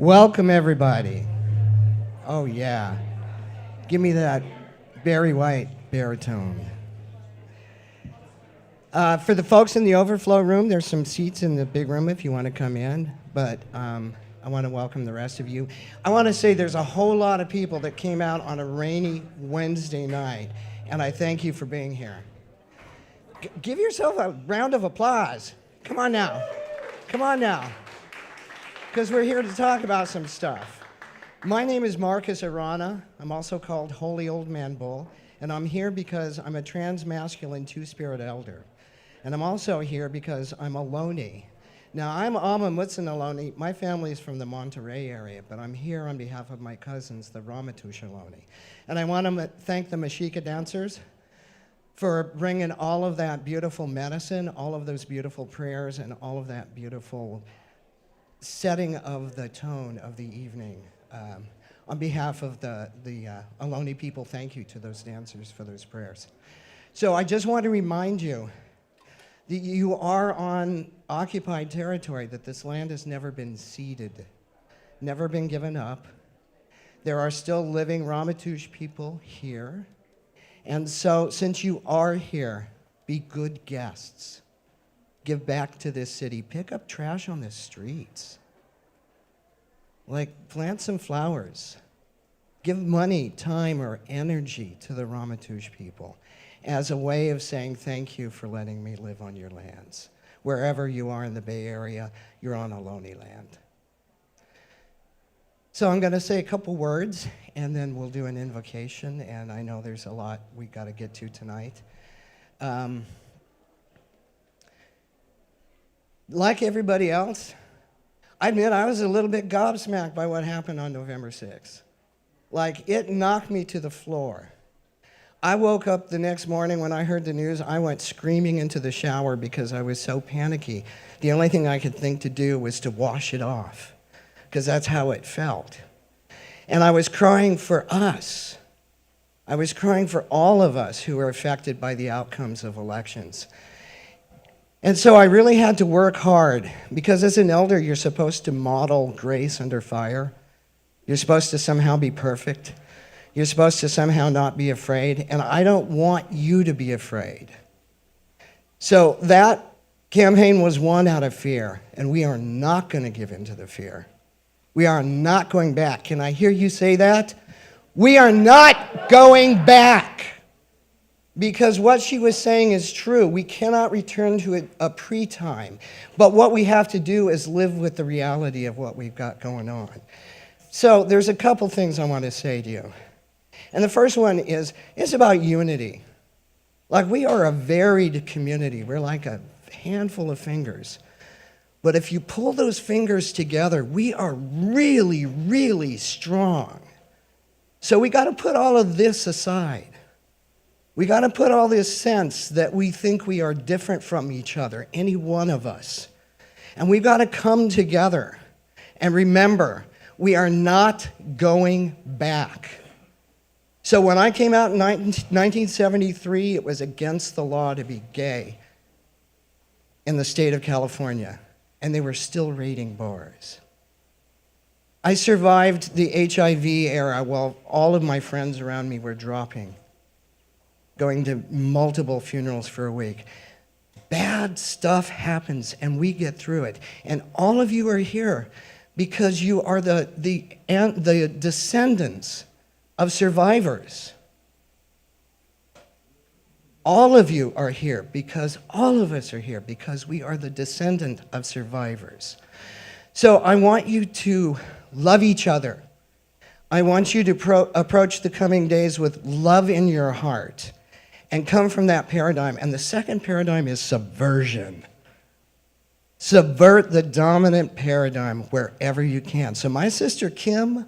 Welcome, everybody. Oh, yeah. Give me that Barry White baritone. For the folks in the overflow room, there's some seats in the big room if you want to come in, but I want to welcome the rest of you. I want to say there's a whole lot of people that came out on a rainy Wednesday night, and I thank you for being here. Give yourself a round of applause. Come on now. Come on now. Because we're here to talk about some stuff. My name is Marcus Arana. I'm also called Holy Old Man Bull, and I'm here because I'm a trans-masculine two-spirit elder. And I'm also here because I'm a Ohlone. Now, I'm Amma Mutsun Ohlone. My family is from the Monterey area, but I'm here on behalf of my cousins, the Ramaytush Ohlone. And I want to thank the Mexica dancers for bringing all of that beautiful medicine, all of those beautiful prayers, and all of that beautiful setting of the tone of the evening. On behalf of the Ohlone people, thank you to those dancers for those prayers. So I just want to remind you that you are on occupied territory, that this land has never been ceded, never been given up. There are still living Ramaytush people here. And so, since you are here, be good guests. Give back to this city. Pick up trash on the streets. Like, plant some flowers. Give money, time, or energy to the Ramaytush people as a way of saying thank you for letting me live on your lands. Wherever you are in the Bay Area, you're on Ohlone land. So I'm going to say a couple words, and then we'll do an invocation, and I know there's a lot we got to get to tonight. Like everybody else, I admit I was a little bit gobsmacked by what happened on November 6th. Like, it knocked me to the floor. I woke up the next morning when I heard the news. I went screaming into the shower because I was so panicky. The only thing I could think to do was to wash it off, because that's how it felt. And I was crying for us. I was crying for all of us who were affected by the outcomes of elections. And so I really had to work hard, because as an elder, you're supposed to model grace under fire. You're supposed to somehow be perfect. You're supposed to somehow not be afraid, and I don't want you to be afraid. So that campaign was won out of fear, and we are not going to give in to the fear. We are not going back. Can I hear you say that? We are not going back. Because what she was saying is true. We cannot return to a pre-time. But what we have to do is live with the reality of what we've got going on. So there's a couple things I want to say to you. And the first one is, it's about unity. Like, we are a varied community. We're like a handful of fingers. But if you pull those fingers together, we are really, really strong. So we got to put all of this aside. We got to put all this sense that we think we are different from each other, any one of us. And we've got to come together and remember, we are not going back. So when I came out in 1973, it was against the law to be gay in the state of California, and they were still raiding bars. I survived the HIV era while all of my friends around me were dropping, going to multiple funerals for a week. Bad stuff happens, and we get through it. And all of you are here because you are the descendants of survivors. All of you are here because all of us are here because we are the descendant of survivors. So I want you to love each other. I want you to approach the coming days with love in your heart and come from that paradigm. And the second paradigm is subversion. Subvert the dominant paradigm wherever you can. So my sister Kim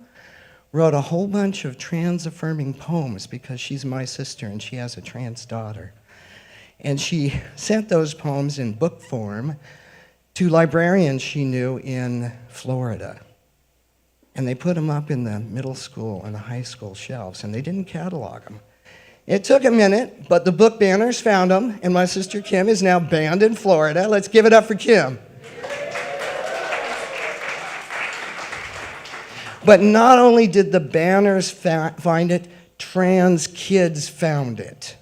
wrote a whole bunch of trans-affirming poems because she's my sister and she has a trans daughter. And she sent those poems in book form to librarians she knew in Florida. And they put them up in the middle school and the high school shelves, and they didn't catalog them. It took a minute, but the book banners found them, and my sister Kim is now banned in Florida. Let's give it up for Kim. But not only did the banners find it, trans kids found it.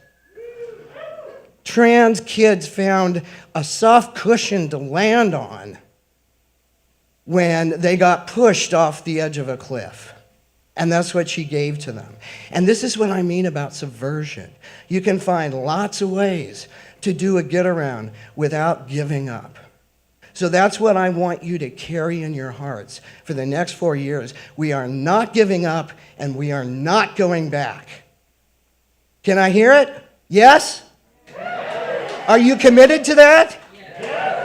Trans kids found a soft cushion to land on when they got pushed off the edge of a cliff. And that's what she gave to them. And this is what I mean about subversion. You can find lots of ways to do a get around without giving up. So that's what I want you to carry in your hearts for the next 4 years. We are not giving up and we are not going back. Can I hear it? Yes? Are you committed to that?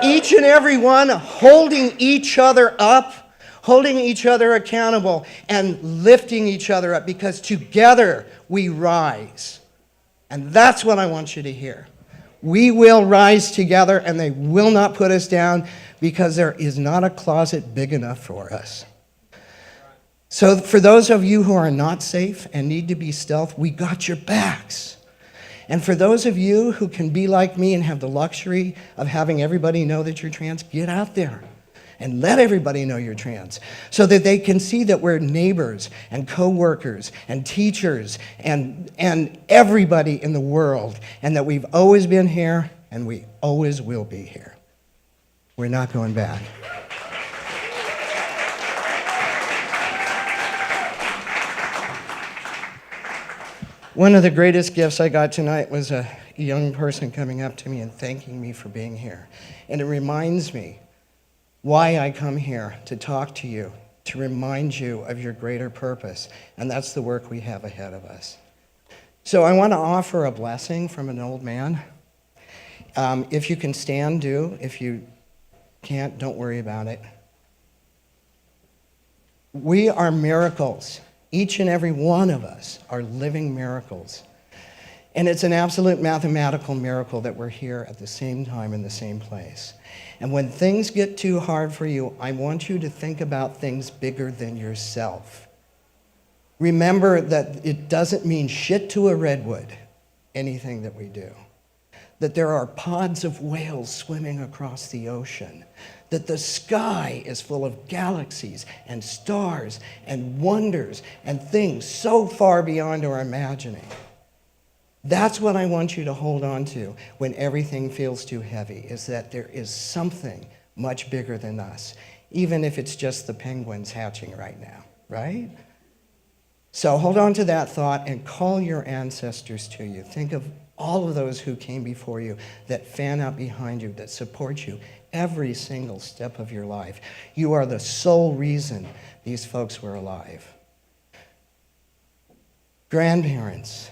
Each and every one holding each other up, holding each other accountable, and lifting each other up, because together we rise. And that's what I want you to hear. We will rise together, and they will not put us down, because there is not a closet big enough for us. So for those of you who are not safe and need to be stealth, we got your backs. And for those of you who can be like me and have the luxury of having everybody know that you're trans, get out there and let everybody know you're trans so that they can see that we're neighbors and co-workers and teachers and everybody in the world, and that we've always been here and we always will be here. We're not going back. One of the greatest gifts I got tonight was a young person coming up to me and thanking me for being here. And it reminds me why I come here, to talk to you, to remind you of your greater purpose. And that's the work we have ahead of us. So I want to offer a blessing from an old man. If you can stand, do. If you can't, don't worry about it. We are miracles. Each and every one of us are living miracles. And it's an absolute mathematical miracle that we're here at the same time in the same place. And when things get too hard for you, I want you to think about things bigger than yourself. Remember that it doesn't mean shit to a redwood, anything that we do. That there are pods of whales swimming across the ocean. That the sky is full of galaxies and stars and wonders and things so far beyond our imagining. That's what I want you to hold on to when everything feels too heavy, is that there is something much bigger than us, even if it's just the penguins hatching right now, right? So hold on to that thought and call your ancestors to you. Think of all of those who came before you, that fan out behind you, that support you every single step of your life. You are the sole reason these folks were alive. Grandparents,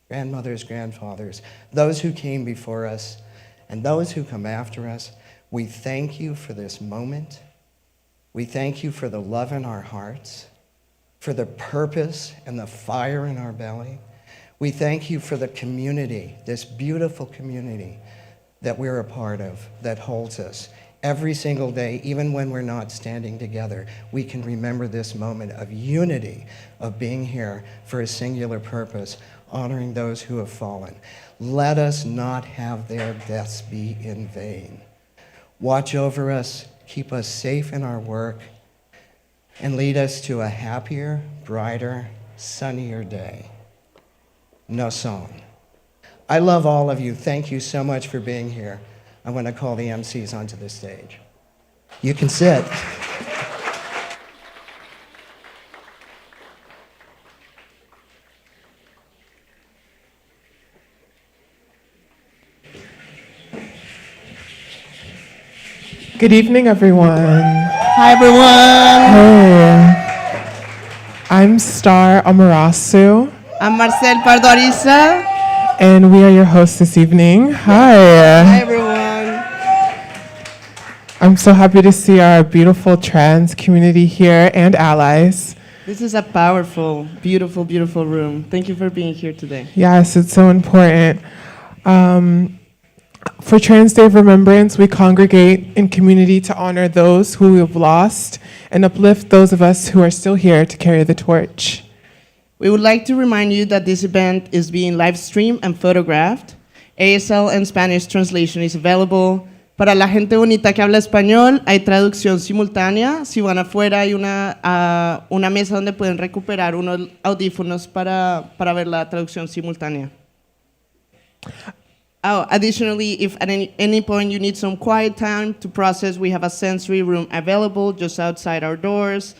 grandmothers, grandfathers, those who came before us, and those who come after us, we thank you for this moment. We thank you for the love in our hearts, for the purpose and the fire in our belly. We thank you for the community, this beautiful community that we're a part of, that holds us. Every single day, even when we're not standing together, we can remember this moment of unity, of being here for a singular purpose, honoring those who have fallen. Let us not have their deaths be in vain. Watch over us, keep us safe in our work, and lead us to a happier, brighter, sunnier day. No song. I love all of you. Thank you so much for being here. I want to call the MCs onto the stage. You can sit. Good evening, everyone. Hi, everyone. Hey. I'm Star Amarasu. I'm Marcel Pardo Ariza. And we are your hosts this evening. Hi. Hi, everyone. I'm so happy to see our beautiful trans community here and allies. This is a powerful, beautiful, beautiful room. Thank you for being here today. Yes, it's so important. For Trans Day of Remembrance, we congregate in community to honor those who we have lost and uplift those of us who are still here to carry the torch. We would like to remind you that this event is being live streamed and photographed. ASL and Spanish translation is available. Para la gente bonita que habla español, hay traducción simultánea. Si van afuera, hay una mesa donde pueden recuperar unos audífonos para ver la traducción simultánea. Oh, additionally, if at any point you need some quiet time to process, we have a sensory room available just outside our doors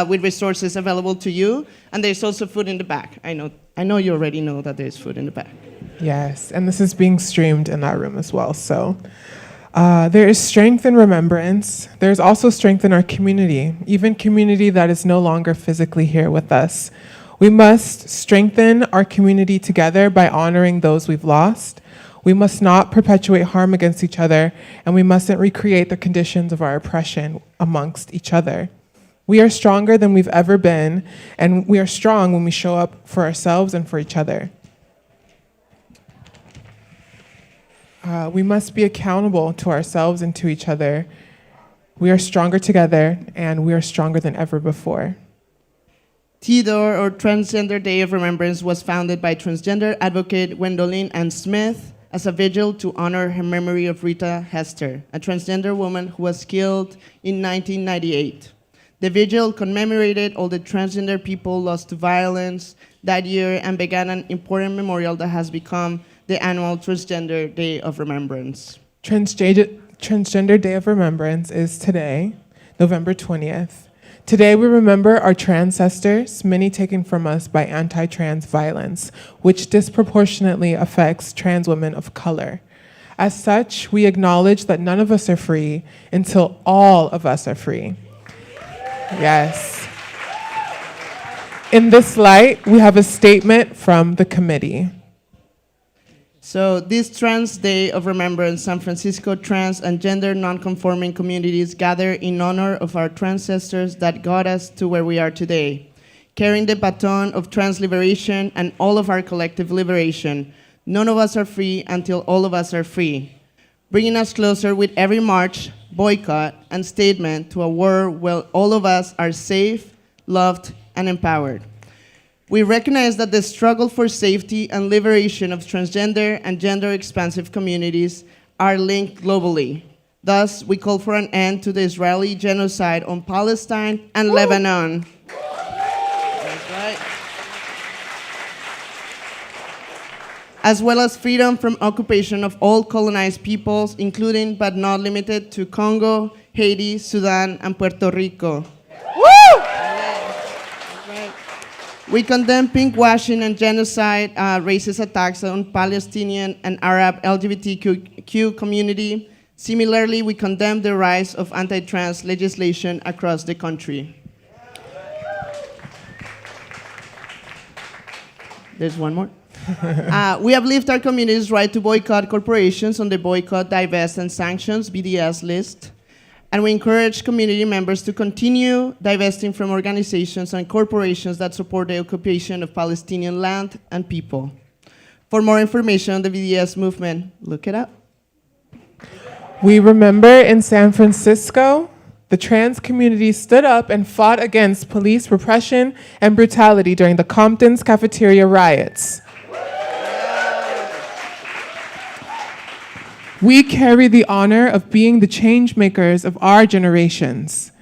with resources available to you. And there's also food in the back. I know you already know that there's food in the back. Yes, and this is being streamed in that room as well. So there is strength in remembrance. There's also strength in our community, even community that is no longer physically here with us. We must strengthen our community together by honoring those we've lost. We must not perpetuate harm against each other, and we mustn't recreate the conditions of our oppression amongst each other. We are stronger than we've ever been, and we are strong when we show up for ourselves and for each other. We must be accountable to ourselves and to each other. We are stronger together, and we are stronger than ever before. TDOR, or Transgender Day of Remembrance, was founded by transgender advocate Gwendolyn Ann Smith as a vigil to honor her memory of Rita Hester, a transgender woman who was killed in 1998. The vigil commemorated all the transgender people lost to violence that year and began an important memorial that has become the annual Transgender Day of Remembrance. Transgender Day of Remembrance is today, November 20th. Today we remember our ancestors, many taken from us by anti-trans violence, which disproportionately affects trans women of color. As such, we acknowledge that none of us are free until all of us are free. Yes. In this light, we have a statement from the committee. So this Trans Day of Remembrance, San Francisco trans and gender non-conforming communities gather in honor of our ancestors that got us to where we are today, carrying the baton of trans liberation and all of our collective liberation. None of us are free until all of us are free, bringing us closer with every march, boycott, and statement to a world where all of us are safe, loved, and empowered. We recognize that the struggle for safety and liberation of transgender and gender-expansive communities are linked globally. Thus, we call for an end to the Israeli genocide on Palestine and Lebanon. That's right. As well as freedom from occupation of all colonized peoples, including but not limited to Congo, Haiti, Sudan, and Puerto Rico. We condemn pinkwashing and genocide, racist attacks on Palestinian and Arab LGBTQ community. Similarly, we condemn the rise of anti-trans legislation across the country. There's one more. We uplift our community's right to boycott corporations on the Boycott, Divest, and Sanctions BDS list. And we encourage community members to continue divesting from organizations and corporations that support the occupation of Palestinian land and people. For more information on the BDS movement, look it up. We remember in San Francisco, the trans community stood up and fought against police repression and brutality during the Compton's cafeteria riots. We carry the honor of being the change makers of our generations,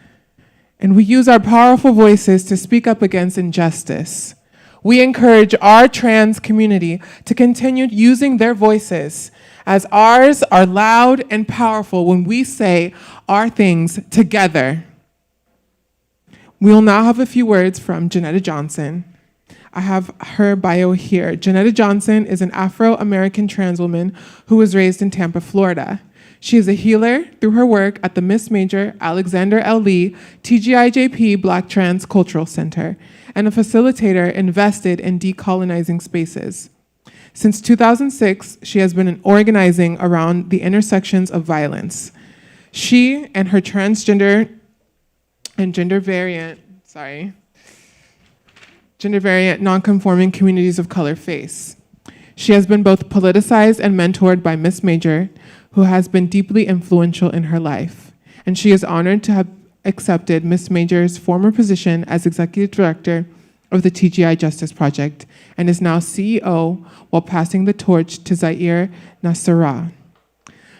and we use our powerful voices to speak up against injustice. We encourage our trans community to continue using their voices, as ours are loud and powerful when we say our things together. We will now have a few words from Janetta Johnson. I have her bio here. Janetta Johnson is an Afro-American trans woman who was raised in Tampa, Florida. She is a healer through her work at the Miss Major Alexander L. Lee TGIJP Black Trans Cultural Center and a facilitator invested in decolonizing spaces. Since 2006, she has been organizing around the intersections of violence. She and her transgender and gender variant non-conforming communities of color face. She has been both politicized and mentored by Miss Major, who has been deeply influential in her life. And she is honored to have accepted Miss Major's former position as executive director of the TGI Justice Project and is now CEO while passing the torch to Zaire Nasrallah.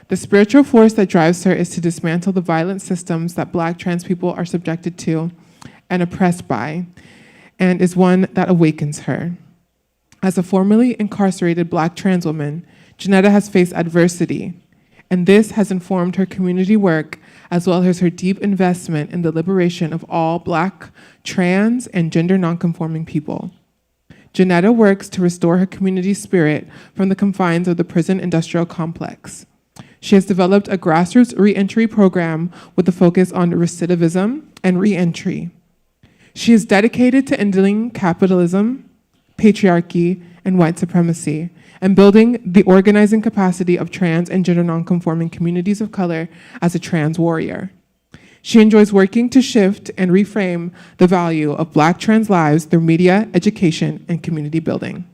The spiritual force that drives her is to dismantle the violent systems that Black trans people are subjected to and oppressed by, and is one that awakens her. As a formerly incarcerated Black trans woman, Janetta has faced adversity, and this has informed her community work as well as her deep investment in the liberation of all Black, trans, and gender nonconforming people. Janetta works to restore her community spirit from the confines of the prison industrial complex. She has developed a grassroots reentry program with a focus on recidivism and reentry. She is dedicated to ending capitalism, patriarchy, and white supremacy, and building the organizing capacity of trans and gender nonconforming communities of color as a trans warrior. She enjoys working to shift and reframe the value of Black trans lives through media, education, and community building.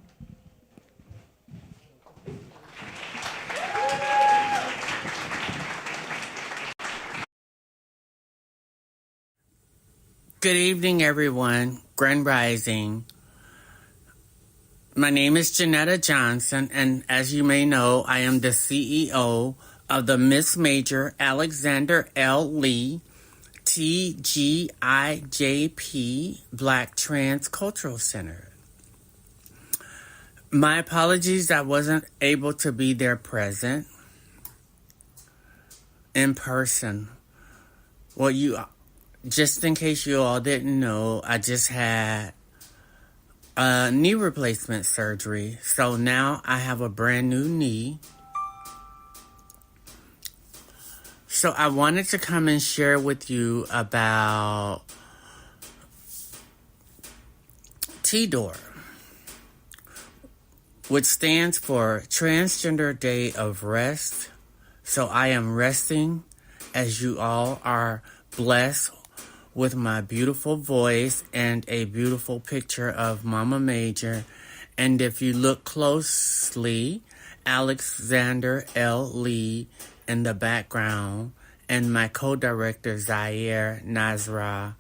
Good evening, everyone. Grand Rising. My name is Janetta Johnson, and as you may know, I am the CEO of the Miss Major Alexander L. Lee TGIJP Black Trans Cultural Center. My apologies, I wasn't able to be there present in person. Well, just in case you all didn't know, I just had a knee replacement surgery. So now I have a brand new knee. So I wanted to come and share with you about TDOR, which stands for Transgender Day of Rest. So I am resting as you all are blessed with my beautiful voice and a beautiful picture of Mama Major. And if you look closely, Alexander L. Lee in the background and my co-director Zaire Nazra.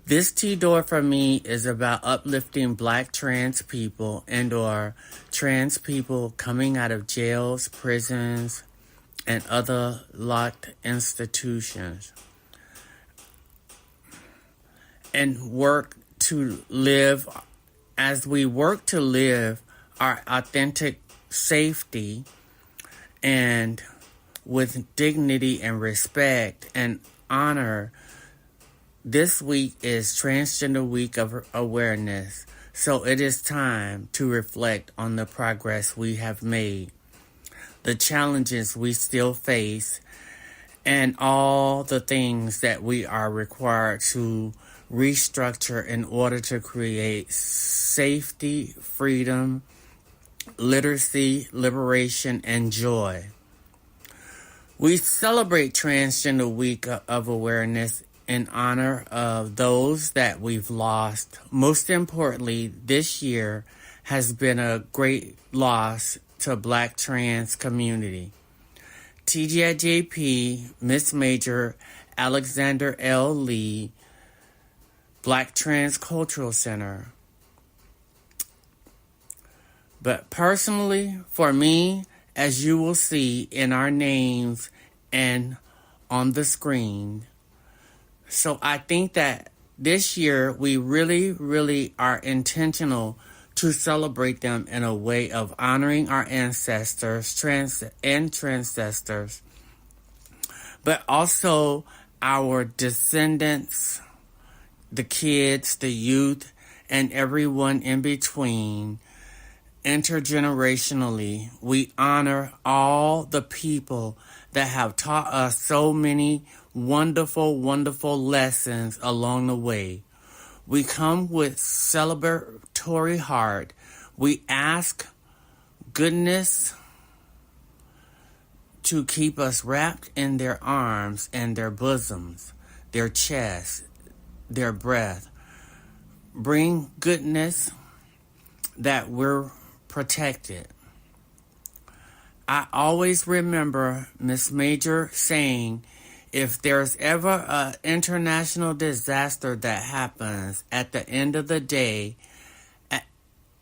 This TDOR for me is about uplifting Black trans people and or trans people coming out of jails, prisons, and other locked institutions. And work to live, as we work to live our authentic safety and with dignity and respect and honor. This week is Transgender Week of Awareness, so it is time to reflect on the progress we have made, the challenges we still face, and all the things that we are required to restructure in order to create safety, freedom, literacy, liberation, and joy. We celebrate Transgender Week of Awareness in honor of those that we've lost. Most importantly, this year has been a great loss to Black trans community. TGIJP, Miss Major Alexander L. Lee, Black Trans Cultural Center. But personally, for me, as you will see in our names and on the screen. So I think that this year we really are intentional to celebrate them in a way of honoring our ancestors, transcestors, but also our descendants, the kids, the youth, and everyone in between. Intergenerationally, we honor all the people that have taught us so many wonderful lessons along the way. We come with celebratory heart. We ask goodness to keep us wrapped in their arms and their bosoms, their chests, their breath. Bring goodness that we're protected. I always remember Miss Major saying, if there's ever an international disaster that happens, at the end of the day,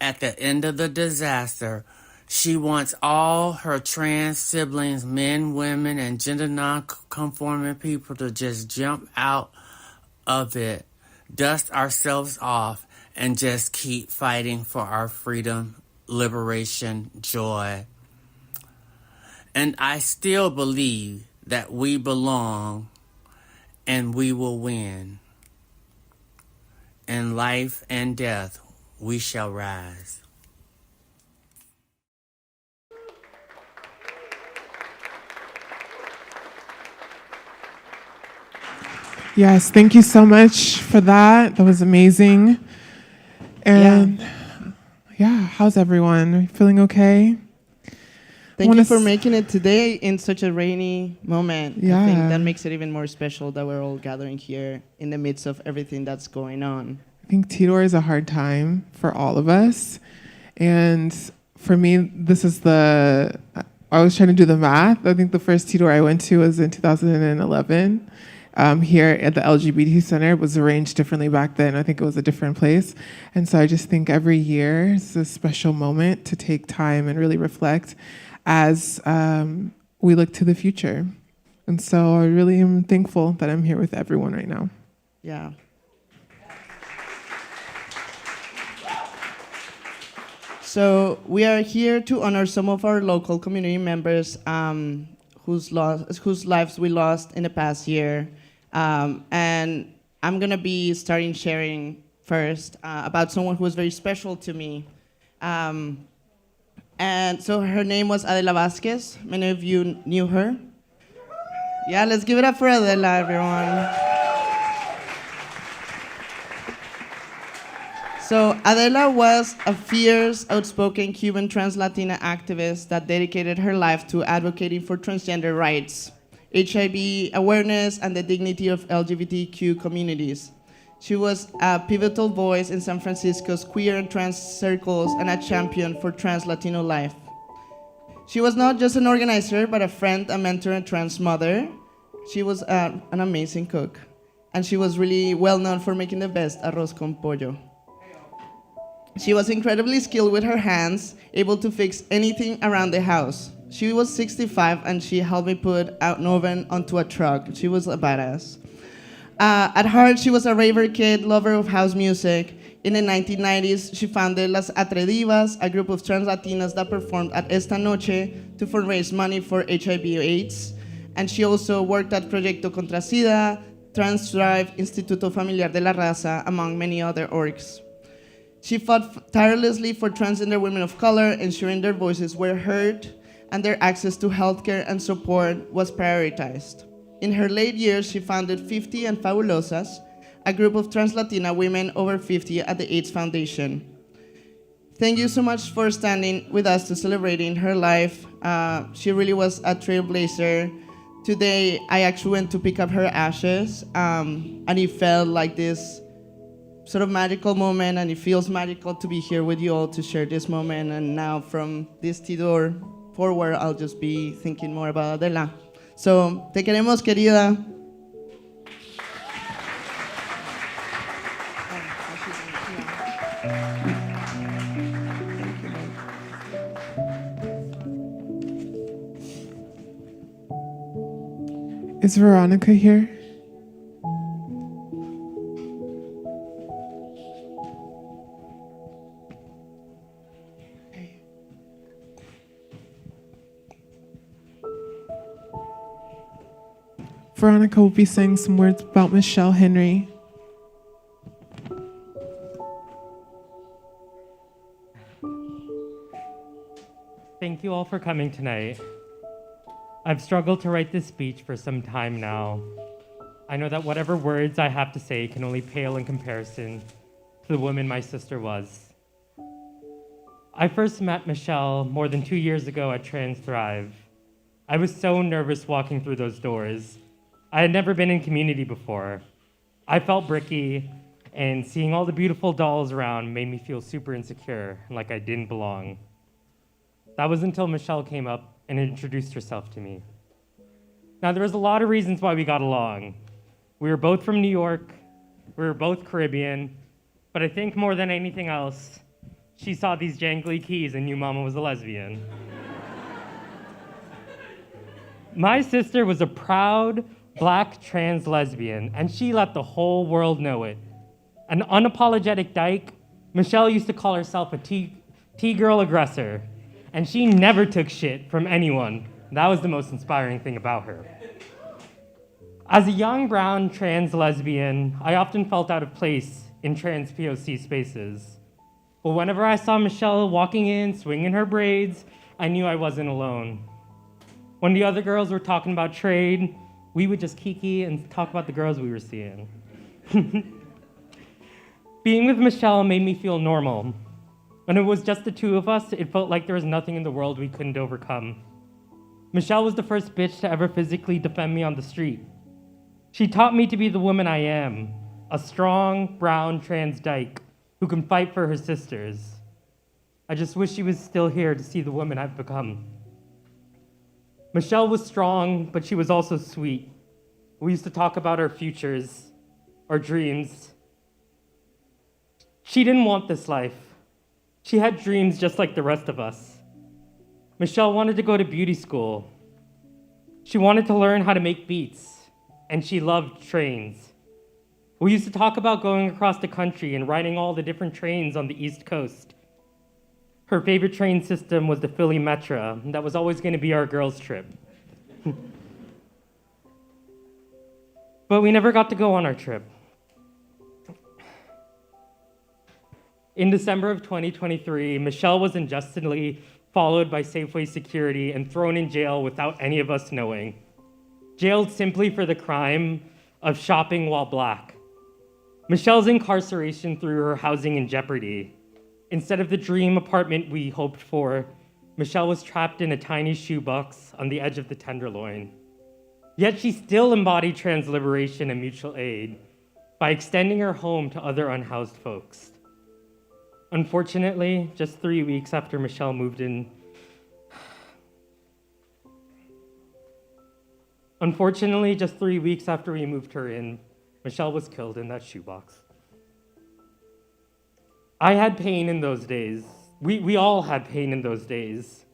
at the end of the disaster, She wants all her trans siblings, men, women, and gender non-conforming people to just jump out of it, dust ourselves off, and just keep fighting for our freedom, liberation, joy. And I still believe that we belong and we will win. In life and death, we shall rise. Yes, thank you so much for that. That was amazing. And yeah, how's everyone? Are you feeling okay? Thank you for making it today in such a rainy moment. Yeah. I think that makes it even more special that we're all gathering here in the midst of everything that's going on. I think Tidor is a hard time for all of us. And for me, I was trying to do the math. I think the first Tidor I went to was in 2011. Here at the LGBT Center. It was arranged differently back then. I think it was a different place. And so I just think every year is a special moment to take time and really reflect as we look to the future. And so I really am thankful that I'm here with everyone right now. Yeah. So we are here to honor some of our local community members whose lives we lost in the past year. And I'm going to be starting sharing first about someone who was very special to me. And so her name was Adela Vasquez. Many of you knew her. Yeah, let's give it up for Adela, everyone. So Adela was a fierce, outspoken Cuban trans Latina activist that dedicated her life to advocating for transgender rights, HIV awareness, and the dignity of LGBTQ communities. She was a pivotal voice in San Francisco's queer and trans circles and a champion for trans Latino life. She was not just an organizer, but a friend, a mentor, and trans mother. She was an amazing cook, and she was really well known for making the best arroz con pollo. She was incredibly skilled with her hands, able to fix anything around the house. She was 65 and she helped me put an oven onto a truck. She was a badass. At heart, she was a raver kid, lover of house music. In the 1990s, she founded Las Atredivas, a group of trans Latinas that performed at Esta Noche to fundraise money for HIV/AIDS. And she also worked at Proyecto Contra SIDA, Trans Drive, Instituto Familiar de la Raza, among many other orgs. She fought tirelessly for transgender women of color, ensuring their voices were heard and their access to healthcare and support was prioritized. In her late years, she founded 50 and Fabulosas, a group of trans Latina women over 50 at the AIDS Foundation. Thank you so much for standing with us to celebrating her life. She really was a trailblazer. Today, I actually went to pick up her ashes, and it felt like this sort of magical moment, and it feels magical to be here with you all to share this moment. And now from this Tidor forward, I'll just be thinking more about Adela. So, te queremos, querida. Is Veronica here? Veronica will be saying some words about Michelle Henry. Thank you all for coming tonight. I've struggled to write this speech for some time now. I know that whatever words I have to say can only pale in comparison to the woman my sister was. I first met Michelle more than 2 years ago at Trans Thrive. I was so nervous walking through those doors. I had never been in community before. I felt bricky, and seeing all the beautiful dolls around made me feel super insecure, like I didn't belong. That was until Michelle came up and introduced herself to me. Now, there was a lot of reasons why we got along. We were both from New York, we were both Caribbean, but I think more than anything else, she saw these jangly keys and knew Mama was a lesbian. My sister was a proud black trans lesbian, and she let the whole world know it. An unapologetic dyke, Michelle used to call herself a T-girl aggressor, and she never took shit from anyone. That was the most inspiring thing about her. As a young brown trans lesbian, I often felt out of place in trans POC spaces. But whenever I saw Michelle walking in, swinging her braids, I knew I wasn't alone. When the other girls were talking about trade, we would just kiki and talk about the girls we were seeing. Being with Michelle made me feel normal. When it was just the two of us, it felt like there was nothing in the world we couldn't overcome. Michelle was the first bitch to ever physically defend me on the street. She taught me to be the woman I am, a strong, brown, trans dyke who can fight for her sisters. I just wish she was still here to see the woman I've become. Michelle was strong, but she was also sweet. We used to talk about our futures, our dreams. She didn't want this life. She had dreams just like the rest of us. Michelle wanted to go to beauty school. She wanted to learn how to make beats, and she loved trains. We used to talk about going across the country and riding all the different trains on the East Coast. Her favorite train system was the Philly Metro, and that was always going to be our girls' trip. But we never got to go on our trip. In December of 2023, Michelle was unjustly followed by Safeway security and thrown in jail without any of us knowing. Jailed simply for the crime of shopping while black. Michelle's incarceration threw her housing in jeopardy. Instead of the dream apartment we hoped for, Michelle was trapped in a tiny shoebox on the edge of the Tenderloin. Yet she still embodied trans liberation and mutual aid by extending her home to other unhoused folks. Unfortunately, just 3 weeks after Michelle moved in, we moved her in, Michelle was killed in that shoebox. I had pain in those days. We all had pain in those days.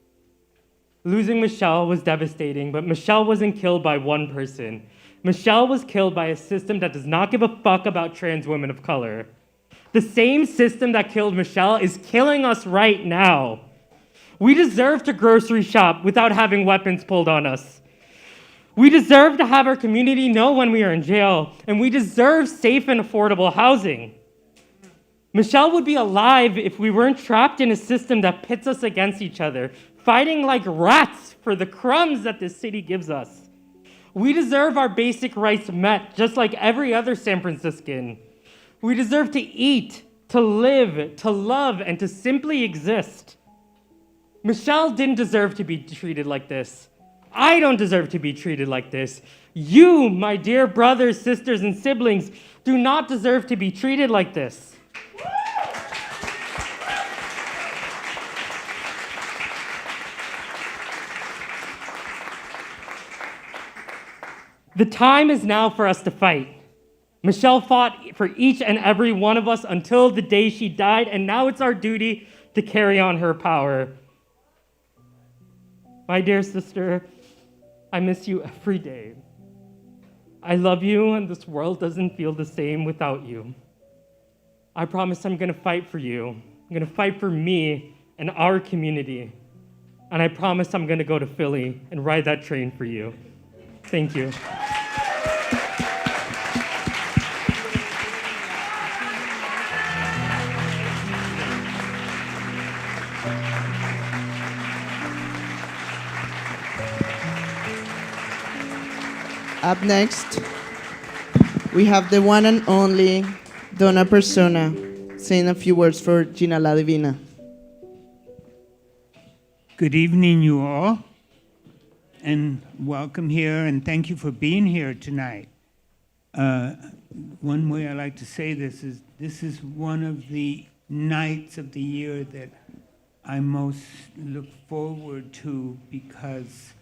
Losing Michelle was devastating, but Michelle wasn't killed by one person. Michelle was killed by a system that does not give a fuck about trans women of color. The same system that killed Michelle is killing us right now. We deserve to grocery shop without having weapons pulled on us. We deserve to have our community know when we are in jail, and we deserve safe and affordable housing. Michelle would be alive if we weren't trapped in a system that pits us against each other, fighting like rats for the crumbs that this city gives us. We deserve our basic rights met, just like every other San Franciscan. We deserve to eat, to live, to love, and to simply exist. Michelle didn't deserve to be treated like this. I don't deserve to be treated like this. You, my dear brothers, sisters, and siblings, do not deserve to be treated like this. The time is now for us to fight. Michelle fought for each and every one of us until the day she died, and now it's our duty to carry on her power. My dear sister, I miss you every day. I love you, and this world doesn't feel the same without you. I promise I'm gonna fight for you. I'm gonna fight for me and our community. And I promise I'm gonna go to Philly and ride that train for you. Thank you. Up next, we have the one and only Donna Persona saying a few words for Gina La Divina. Good evening, you all, and welcome here, and thank you for being here tonight. One way I like to say this is one of the nights of the year that I most look forward to because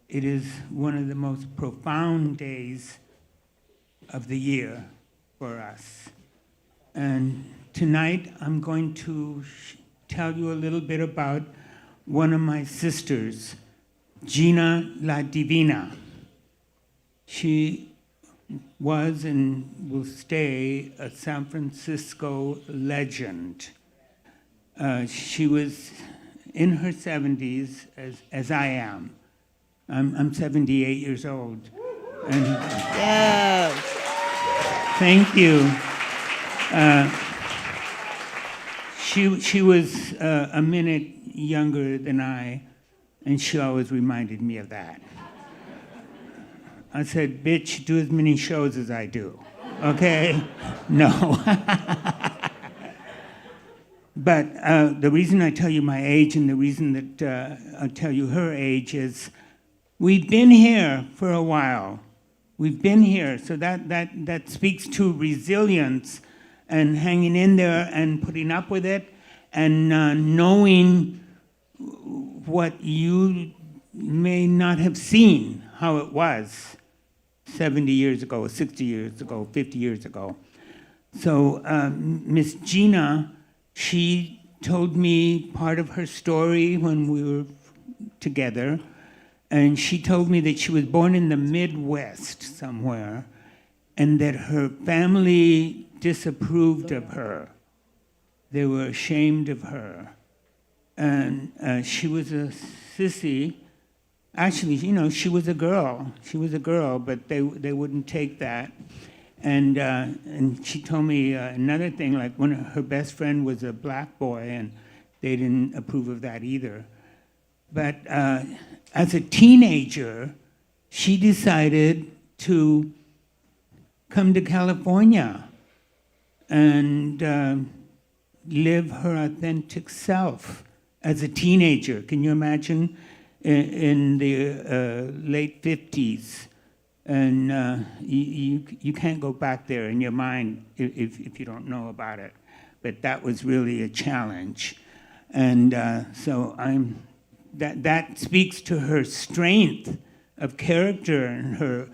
it is one of the most profound days of the year for us. And tonight I'm going to tell you a little bit about one of my sisters, Gina La Divina. She was and will stay a San Francisco legend. She was in her 70s, as I am. I'm 78 years old. And Yes. thank you. She was a minute younger than I, and she always reminded me of that. I said, bitch, do as many shows as I do, okay? No. But the reason I tell you my age and the reason that I tell you her age is we've been here for a while. We've been here, so that speaks to resilience and hanging in there and putting up with it and knowing what you may not have seen, how it was 70 years ago, 60 years ago, 50 years ago. So Miss Gina, she told me part of her story when we were together, and she told me that she was born in the Midwest somewhere, and that her family disapproved of her. They were ashamed of her. And she was a sissy. Actually, you know, she was a girl. She was a girl, but they wouldn't take that. And she told me another thing, like her best friend was a black boy, and they didn't approve of that either. But as a teenager, she decided to come to California and live her authentic self as a teenager. Can you imagine? In the late 50s, and you can't go back there in your mind if you don't know about it. But that was really a challenge, and so that speaks to her strength of character and her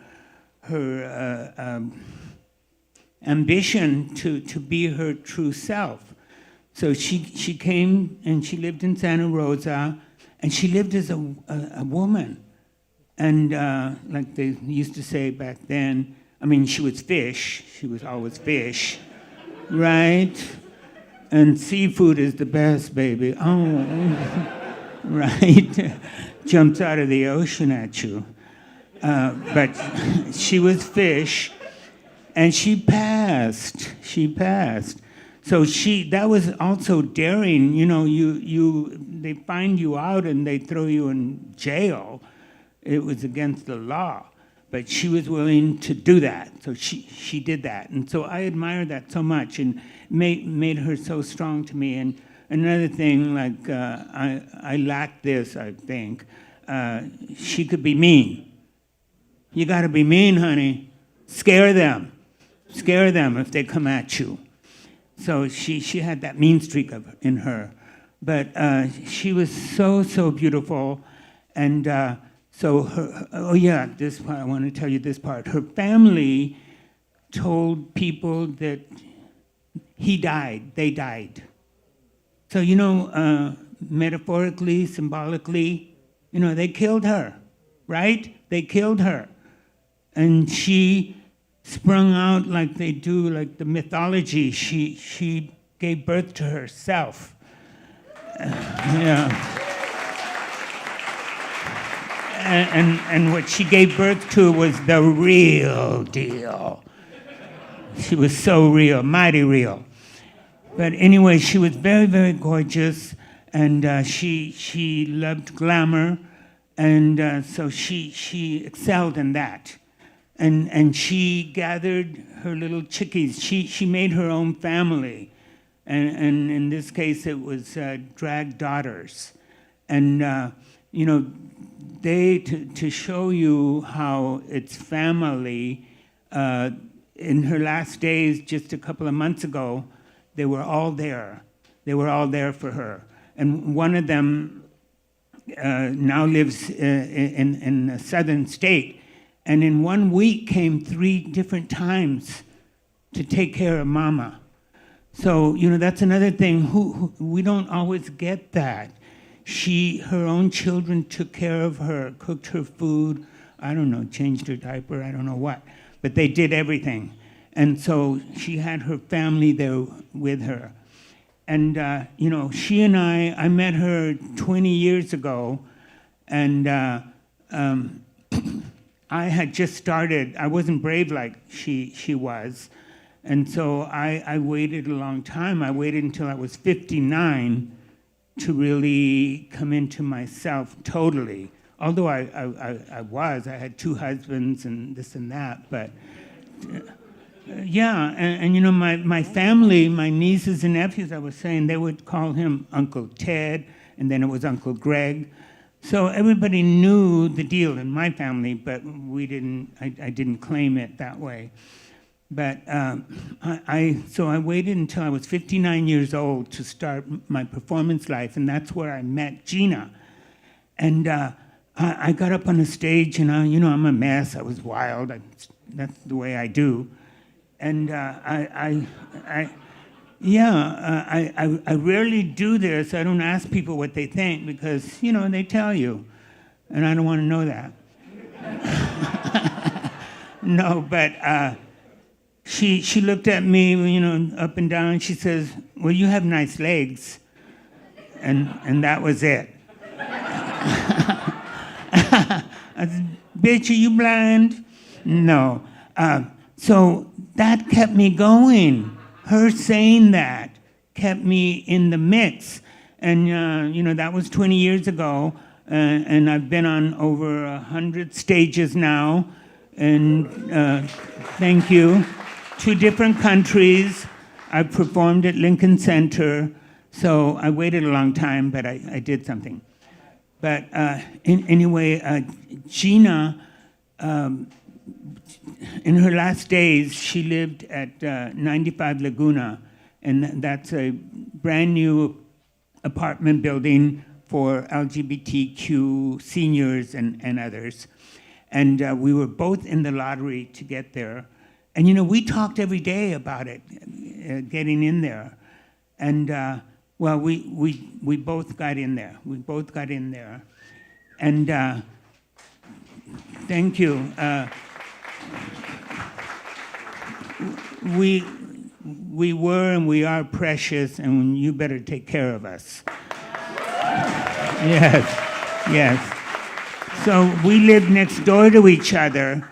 ambition to be her true self. So she came and she lived in Santa Rosa. And she lived as a woman. And like they used to say back then, I mean, she was fish. She was always fish, right? And seafood is the best, baby. Oh, right? Jumps out of the ocean at you. But she was fish, and she passed. She passed. So that was also daring. You know, they find you out and they throw you in jail. It was against the law, but she was willing to do that. So she did that, and so I admire that so much, and made her so strong to me. And another thing, like I lack this, I think. She could be mean. You got to be mean, honey. Scare them if they come at you. So she had that mean streak in her. But she was so beautiful. And so this part, I want to tell you this part. Her family told people that he died, they died. So, you know, metaphorically, symbolically, you know, they killed her, right? They killed her. And she sprung out like they do, like the mythology. She gave birth to herself. Yeah. And what she gave birth to was the real deal. She was so real, mighty real. But anyway, she was very gorgeous, and she loved glamour, and so she excelled in that. And she gathered her little chickies. She made her own family. And in this case, it was drag daughters. And, you know, to show you how it's family, in her last days, just a couple of months ago, they were all there. They were all there for her. And one of them now lives in a southern state. And in 1 week came 3 different times to take care of Mama. So, that's another thing. We don't always get that. Her own children took care of her, cooked her food, I don't know, changed her diaper, I don't know what. But they did everything. And so she had her family there with her. And, she and I met her 20 years ago, and I had just started. I wasn't brave like she was. And so I waited a long time. I waited until I was 59 to really come into myself totally. Although I had 2 husbands and this and that, but yeah, and my family, my nieces and nephews, I was saying, they would call him Uncle Ted, and then it was Uncle Greg. So everybody knew the deal in my family, but I didn't claim it that way. But so I waited until I was 59 years old to start my performance life, and that's where I met Gina. And I got up on a stage, and I'm a mess. I was wild. That's the way I do. And I rarely do this. I don't ask people what they think because, they tell you, and I don't want to know that. No, but she looked at me, up and down, and she says, "Well, you have nice legs," and that was it. I said, "Bitch, are you blind?" No. So that kept me going. Her saying that kept me in the mix. And, that was 20 years ago. And I've been on over 100 stages now. And thank you. 2 different countries. I've performed at Lincoln Center. So I waited a long time, but I did something. But anyway, Gina, in her last days, she lived at 95 Laguna, and that's a brand new apartment building for LGBTQ seniors and others. And we were both in the lottery to get there. And, we talked every day about it, getting in there. And, we both got in there. We both got in there. And thank you. We were and we are precious, and you better take care of us. Yes. So we lived next door to each other,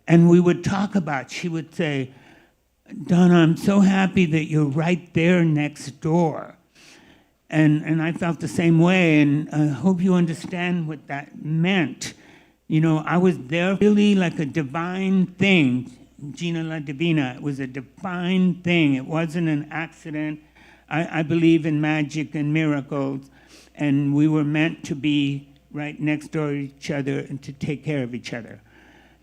and we would talk about, she would say, "Donna, I'm so happy that you're right there next door." And I felt the same way, and I hope you understand what that meant. I was there really like a divine thing. Gina La Divina, it was a divine thing. It wasn't an accident. I believe in magic and miracles, and we were meant to be right next door to each other and to take care of each other.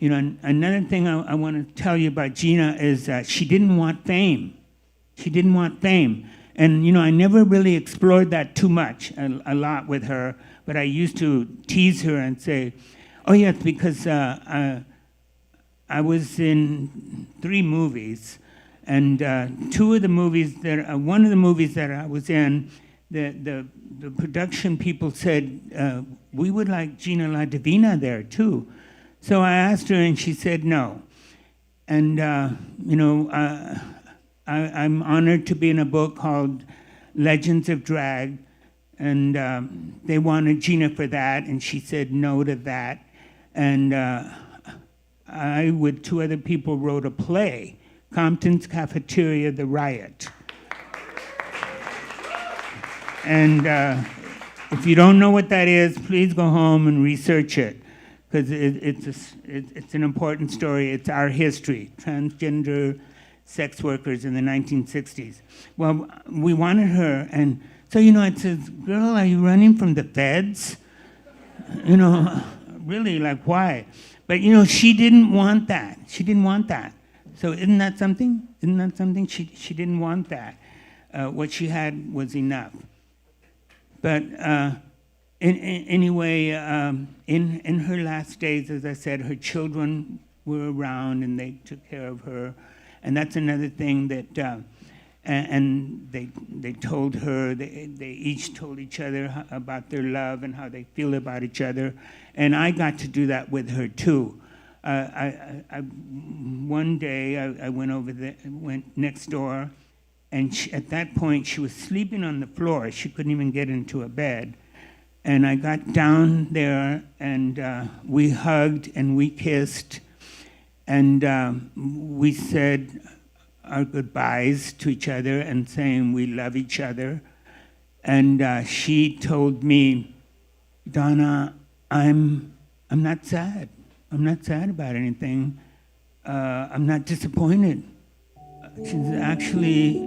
Another thing I want to tell you about Gina is she didn't want fame. She didn't want fame. And, I never really explored that too much, a lot with her, but I used to tease her and say, "Oh, yes, because I was in 3 movies, and 2 of the movies one of the movies that I was in, the production people said, we would like Gina La Divina there too." So I asked her, and she said no. And, I'm honored to be in a book called Legends of Drag, and they wanted Gina for that, and she said no to that. And I, with 2 other people, wrote a play, Compton's Cafeteria, The Riot. And if you don't know what that is, please go home and research it, because it's an important story. It's our history, transgender sex workers in the 1960s. Well, we wanted her, and so, it says, "Girl, are you running from the feds?" Really, like, why? But, she didn't want that. She didn't want that. So isn't that something? Isn't that something? She didn't want that. What she had was enough. But anyway, in her last days, as I said, her children were around, and they took care of her. And that's another thing that, and they told her, they each told each other about their love and how they feel about each other, and I got to do that with her too. One day I went next door, and at that point she was sleeping on the floor. She couldn't even get into a bed. And I got down there, and we hugged and we kissed, and we said our goodbyes to each other and saying we love each other. And she told me, Donna, I'm not sad. I'm not sad about anything. I'm not disappointed. She said, actually,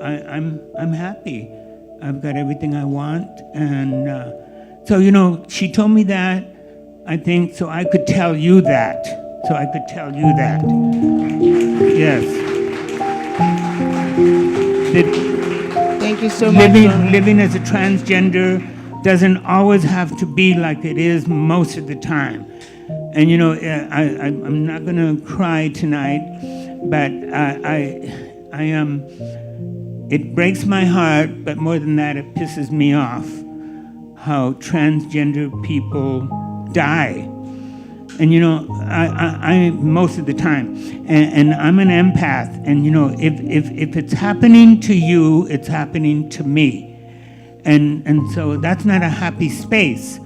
I'm happy. I've got everything I want. And so, she told me that, I think, so I could tell you that. Yes. Thank you so much. Living as a transgender doesn't always have to be like it is most of the time. And I'm not going to cry tonight, but I am. It breaks my heart, but more than that, it pisses me off how transgender people die. And I most of the time, and I'm an empath, and if it's happening to you, it's happening to me, and so that's not a happy space.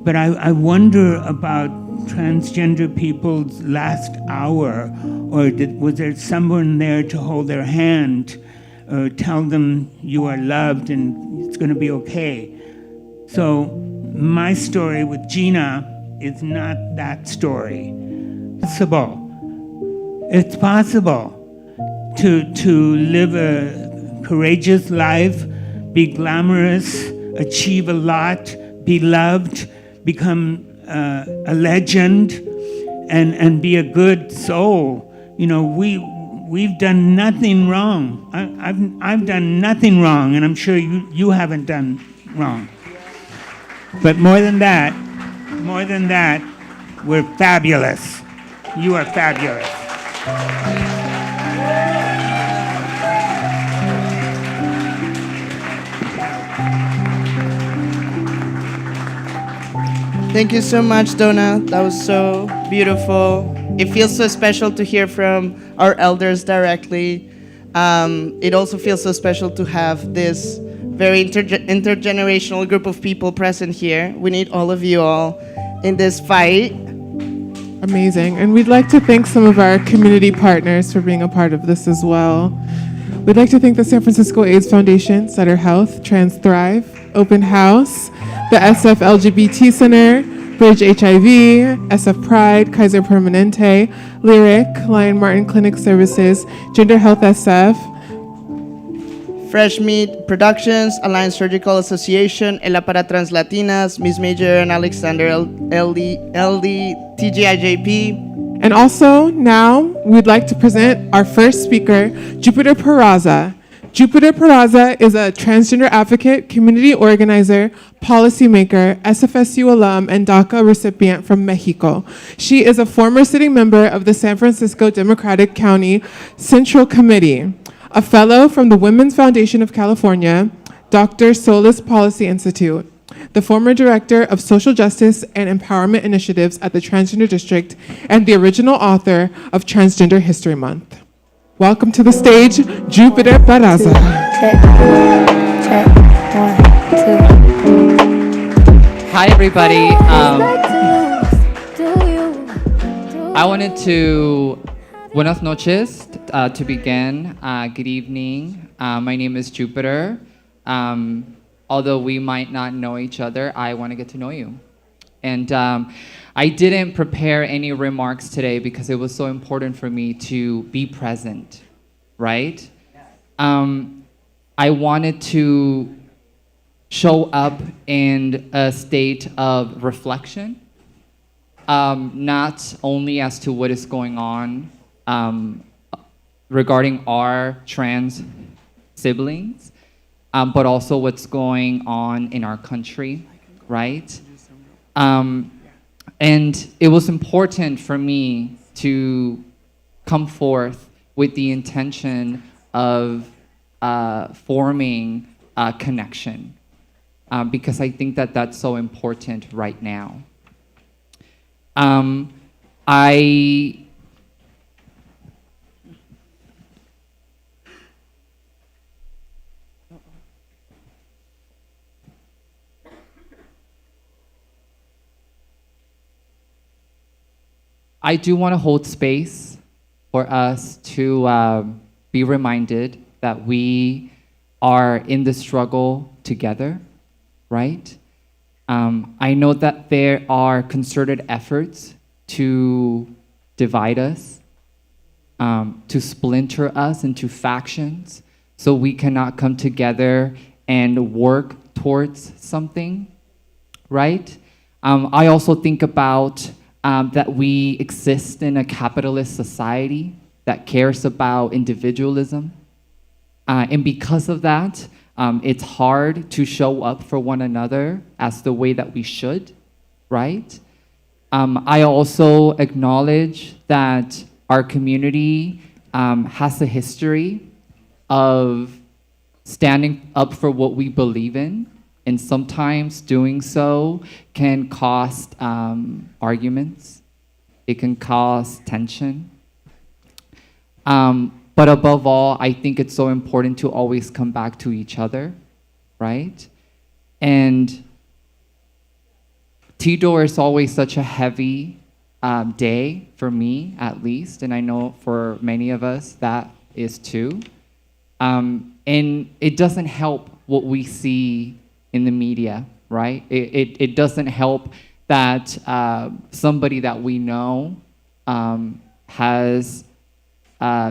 But I wonder about transgender people's last hour, or was there someone there to hold their hand, or tell them you are loved and it's going to be okay? So my story with Gina is not that story. It's possible to live a courageous life, be glamorous, achieve a lot, be loved, become a legend, and be a good soul. We've done nothing wrong. I've done nothing wrong, and I'm sure you haven't done wrong. But more than that, we're fabulous. You are fabulous. Thank you so much, Donna. That was so beautiful. It feels so special to hear from our elders directly. It also feels so special to have this very intergenerational group of people present here. We need all of you all in this fight. Amazing. And we'd like to thank some of our community partners for being a part of this as well. We'd like to thank the San Francisco AIDS Foundation, Sutter Health, Trans Thrive, Open House, the SF LGBT Center, Bridge HIV, SF Pride, Kaiser Permanente, Lyric, Lion Martin Clinic Services, Gender Health SF, Fresh Meat Productions, Alliance Surgical Association, Ela para Trans Latinas, Miss Major and Alexander LD, TGIJP. And also, now, we'd like to present our first speaker, Jupiter Peraza. Jupiter Peraza is a transgender advocate, community organizer, policymaker, SFSU alum, and DACA recipient from Mexico. She is a former sitting member of the San Francisco Democratic County Central Committee, a fellow from the Women's Foundation of California, Dr. Solis Policy Institute, the former director of social justice and empowerment initiatives at the Transgender District, and the original author of Transgender History Month. Welcome to the stage, Jupiter Peraza. Check, 1, 2. Hi, everybody. I wanted to, buenas noches, to begin. Good evening. My name is Jupiter. Although we might not know each other, I want to get to know you. And I didn't prepare any remarks today because it was so important for me to be present, right? I wanted to show up in a state of reflection, not only as to what is going on regarding our trans siblings, but also what's going on in our country, right? And it was important for me to come forth with the intention of forming a connection, because I think that that's so important right now. I do want to hold space for us to be reminded that we are in the struggle together, right? I know that there are concerted efforts to divide us, to splinter us into factions, so we cannot come together and work towards something, right? I also think about that we exist in a capitalist society that cares about individualism. And because of that, it's hard to show up for one another as the way that we should, right? I also acknowledge that our community has a history of standing up for what we believe in, and sometimes doing so can cost arguments. It can cause tension. But above all, I think it's so important to always come back to each other, right? And T-Door is always such a heavy day for me, at least, and I know for many of us that is too. And it doesn't help what we see in the media, right? It doesn't help that somebody that we know has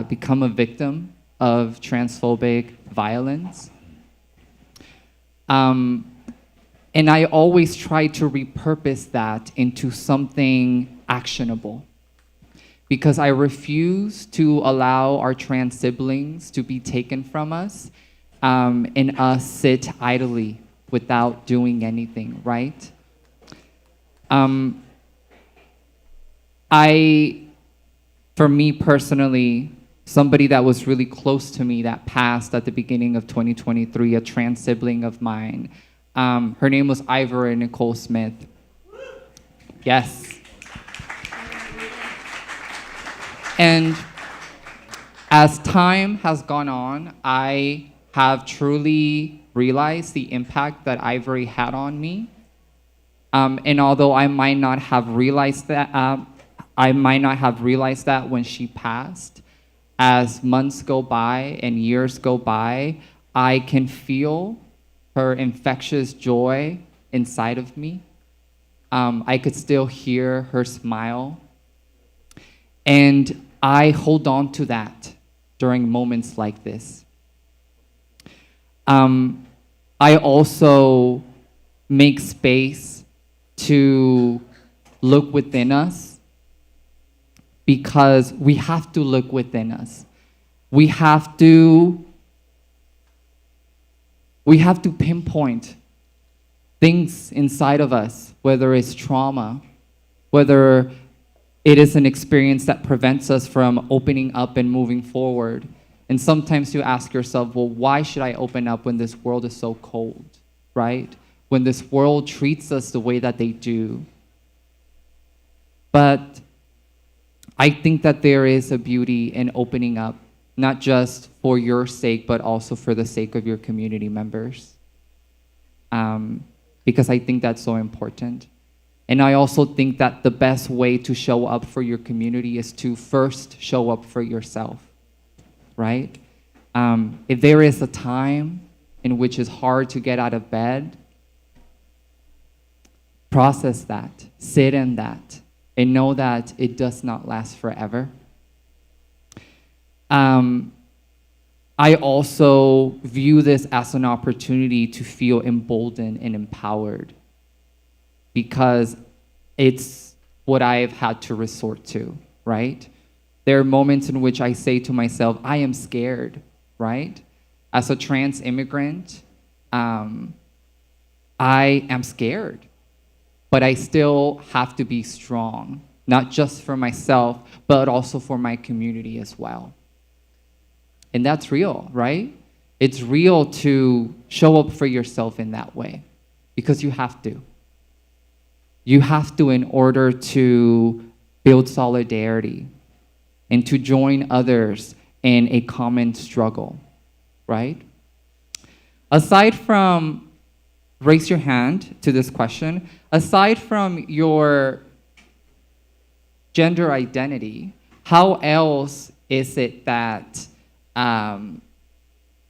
become a victim of transphobic violence. And I always try to repurpose that into something actionable, because I refuse to allow our trans siblings to be taken from us and us sit idly without doing anything, right? For me personally, somebody that was really close to me that passed at the beginning of 2023, a trans sibling of mine, her name was Ivory Nicole Smith. Yes. And as time has gone on, I have truly realized the impact that Ivory had on me. And although I might not have realized that, when she passed, as months go by and years go by, I can feel her infectious joy inside of me. I could still hear her smile. And I hold on to that during moments like this. I also make space to look within us, because we have to look within us. We have to pinpoint things inside of us, whether it's trauma, whether it is an experience that prevents us from opening up and moving forward. And sometimes you ask yourself, well, why should I open up when this world is so cold, right? When this world treats us the way that they do. But I think that there is a beauty in opening up, not just for your sake, but also for the sake of your community members. Because I think that's so important. And I also think that the best way to show up for your community is to first show up for yourself, right? If there is a time in which it's hard to get out of bed, process that, sit in that, and know that it does not last forever. I also view this as an opportunity to feel emboldened and empowered, because it's what I've had to resort to, right? There are moments in which I say to myself, I am scared, right? As a trans immigrant, I am scared, but I still have to be strong, not just for myself, but also for my community as well. And that's real, right? It's real to show up for yourself in that way because you have to. You have to in order to build solidarity and to join others in a common struggle, right? Aside from, raise your hand to this question, aside from your gender identity, how else is it that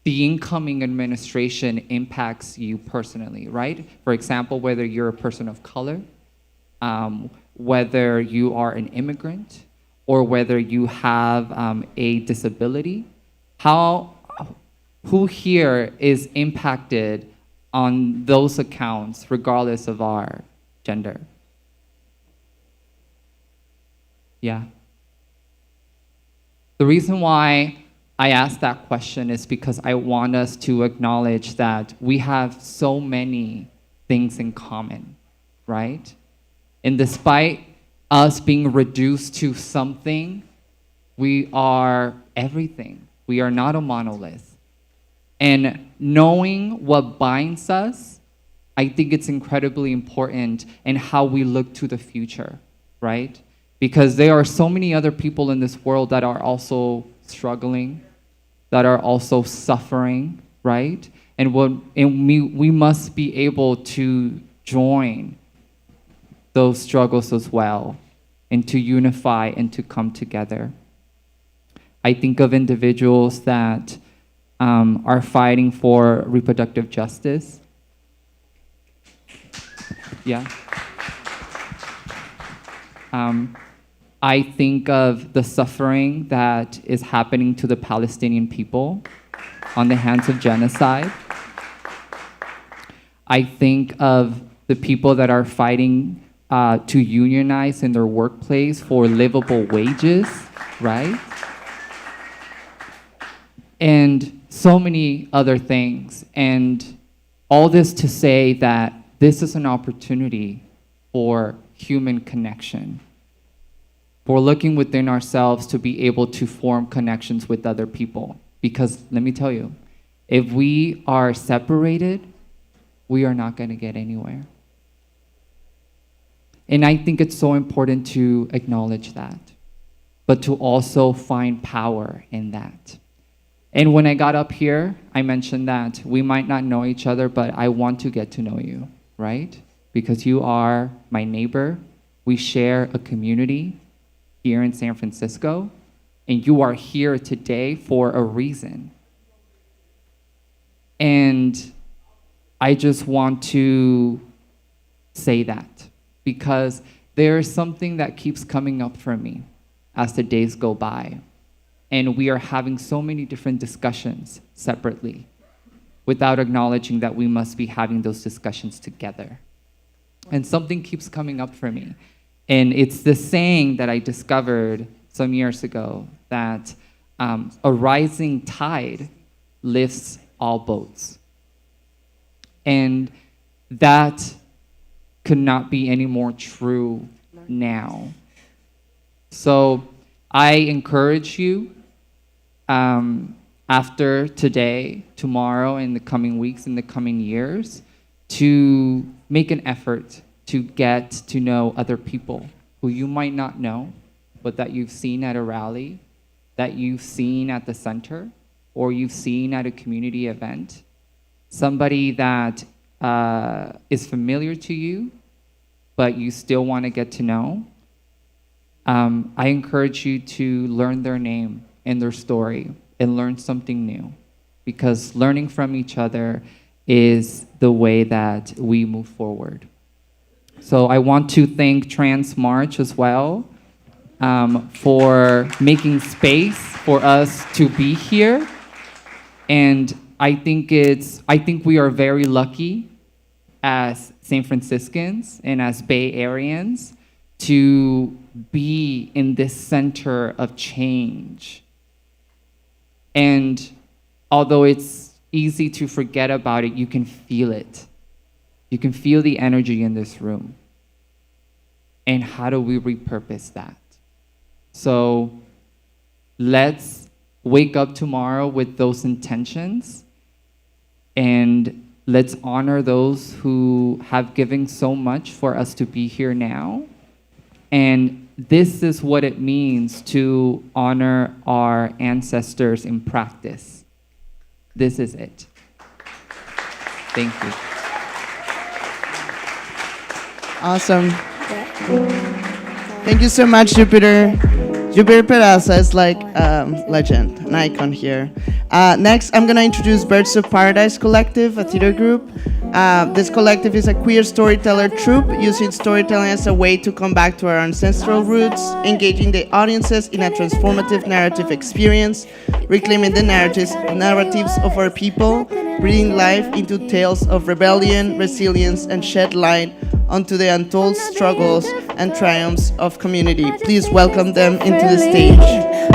the incoming administration impacts you personally, right? For example, whether you're a person of color, whether you are an immigrant, or whether you have a disability, who here is impacted on those accounts regardless of our gender? Yeah. The reason why I asked that question is because I want us to acknowledge that we have so many things in common, right? And despite us being reduced to something, we are everything. We are not a monolith. And knowing what binds us, I think it's incredibly important in how we look to the future, right? Because there are so many other people in this world that are also struggling, that are also suffering, right? And we must be able to join those struggles as well, and to unify and to come together. I think of individuals that are fighting for reproductive justice. Yeah. I think of the suffering that is happening to the Palestinian people on the hands of genocide. I think of the people that are fighting to unionize in their workplace for livable wages, right? And so many other things. And all this to say that this is an opportunity for human connection, for looking within ourselves to be able to form connections with other people. Because let me tell you, if we are separated, we are not going to get anywhere. And I think it's so important to acknowledge that, but to also find power in that. And when I got up here, I mentioned that we might not know each other, but I want to get to know you, right? Because you are my neighbor. We share a community here in San Francisco, and you are here today for a reason. And I just want to say that because there is something that keeps coming up for me as the days go by. And we are having so many different discussions separately without acknowledging that we must be having those discussions together. And something keeps coming up for me. And it's the saying that I discovered some years ago that a rising tide lifts all boats. And that could not be any more true now. So I encourage you, after today, tomorrow, in the coming weeks, in the coming years, to make an effort to get to know other people who you might not know, but that you've seen at a rally, that you've seen at the center, or you've seen at a community event. Somebody that is familiar to you, but you still want to get to know. I encourage you to learn their name and their story and learn something new, because learning from each other is the way that we move forward. So I want to thank Trans March as well for making space for us to be here. And I think we are very lucky as San Franciscans and as Bay Areans to be in this center of change. And although it's easy to forget about it, you can feel it. You can feel the energy in this room. And how do we repurpose that? So let's wake up tomorrow with those intentions And let's honor those who have given so much for us to be here now. And this is what it means to honor our ancestors in practice. This is it. Thank you. Awesome. Thank you so much, Jupiter. Jupiter Peraza is like legend, an icon here. Next, I'm gonna introduce Birds of Paradise Collective, a theater group. This collective is a queer storyteller troupe using storytelling as a way to come back to our ancestral roots, engaging the audiences in a transformative narrative experience, reclaiming the narratives of our people, breathing life into tales of rebellion, resilience, and shed light onto the untold struggles and triumphs of community. Please welcome them into the stage.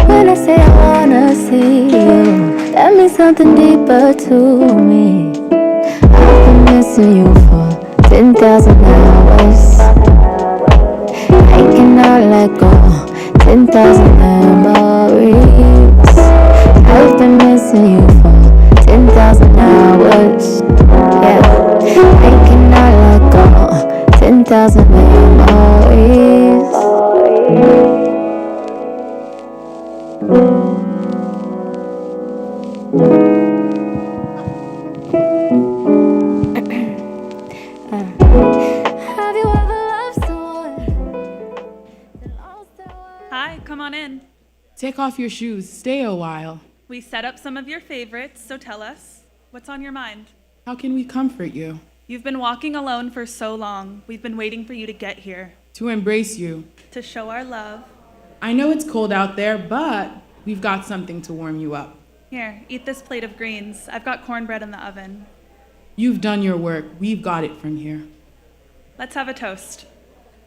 When I say I wanna see you, that means something deeper to me. I've been missing you for 10,000 hours. I cannot let go, 10,000 memories. I've been missing you for 10,000 hours. Yeah, I cannot let go, 10,000 memories. Have you ever loved someone and lost their worth? Hi, come on in. Take off your shoes. Stay a while. We set up some of your favorites, so tell us, what's on your mind? How can we comfort you? You've been walking alone for so long. We've been waiting for you to get here, To embrace you. to show our love. I know it's cold out there, but we've got something to warm you up. Here, eat this plate of greens. I've got cornbread in the oven. You've done your work. We've got it from here. Let's have a toast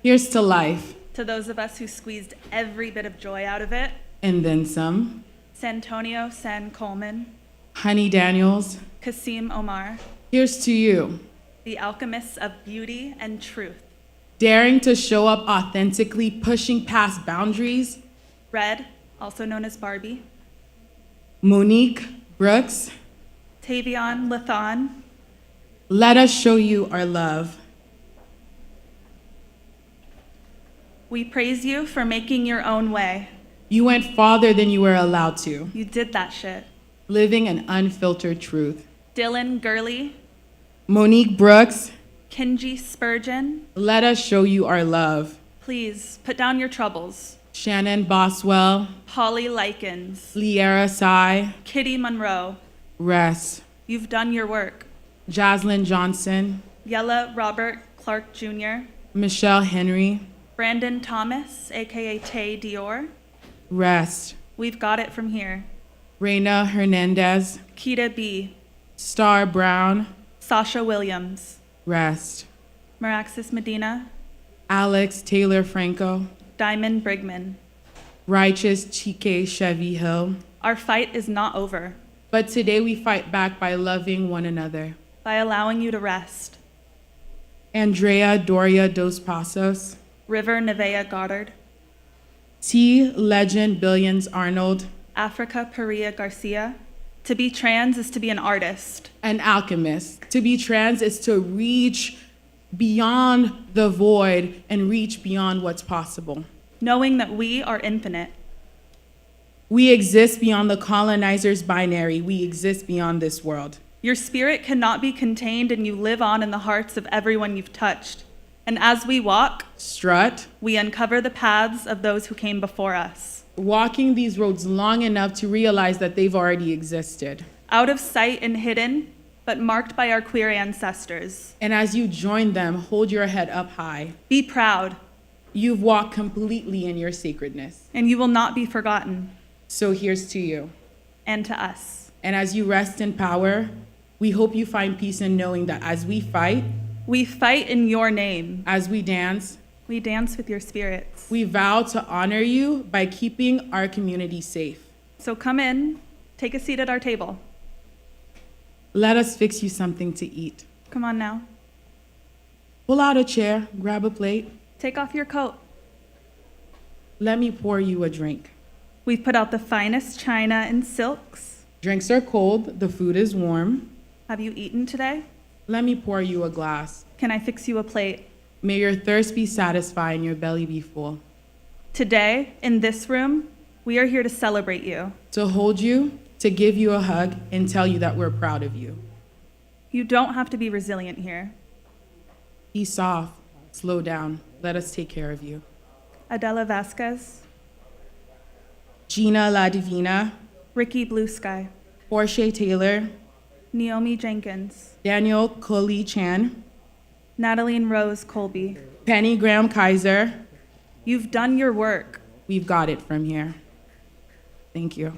Here's to life, to those of us who squeezed every bit of joy out of it. and then some. Santonio San Coleman, Honey Daniels, Kasim Omar, here's to you. the alchemists of beauty and truth. Daring to show up authentically, pushing past boundaries. Red, also known as Barbie, Monique Brooks, Tavion Lathan, let us show you our love. we praise you for making your own way. You went farther than you were allowed to, You did that shit. living an unfiltered truth. Dylan Gurley, Monique Brooks, Kenji Spurgeon, let us show you our love. please put down your troubles. Shannon Boswell, Holly Likens, Liera Sai, Kitty Monroe, Rest. you've done your work. Jaslyn Johnson, Yella Robert Clark Jr., Michelle Henry, Brandon Thomas, aka Tay Dior, Rest. we've got it from here. Reina Hernandez, Keita B, Star Brown, Sasha Williams, Rest. Maraxis Medina, Alex Taylor Franco, Diamond Brigman. Righteous Chike Chevy Hill. Our fight is not over. But today we fight back by loving one another. By allowing you to rest. Andrea Doria dos Passos, River Nevea Goddard, T. Legend Billions Arnold, Africa Perea Garcia. To be trans is to be an artist. an alchemist. To be trans is to reach beyond the void and reach beyond what's possible. Knowing that we are infinite. We exist beyond the colonizer's binary. We exist beyond this world. Your spirit cannot be contained and you live on in the hearts of everyone you've touched. And as we walk, Strut, we uncover the paths of those who came before us. walking these roads long enough to realize that they've already existed. Out of sight and hidden, but marked by our queer ancestors. And as you join them, hold your head up high. Be proud, You've walked completely in your sacredness. and you will not be forgotten. So here's to you. And to us. And as you rest in power, we hope you find peace in knowing that as we fight, We fight in your name. as we dance, We dance with your spirits. we vow to honor you by keeping our community safe. So come in, take a seat at our table. Let us fix you something to eat. Come on now. Pull out a chair, grab a plate. Take off your coat. Let me pour you a drink. We've put out the finest china and silks. Drinks are cold, the food is warm. Have you eaten today? Let me pour you a glass. Can I fix you a plate? May your thirst be satisfied and your belly be full. Today, in this room, we are here to celebrate you. To hold you, to give you a hug, and tell you that we're proud of you. You don't have to be resilient here. Be soft, slow down, let us take care of you. Adela Vasquez, Gina La Divina, Ricky Blue Sky, Portia Taylor, Naomi Jenkins, Daniel Coley Chan, Natalie Rose Colby. Penny Graham Kaiser. You've done your work. We've got it from here. Thank you.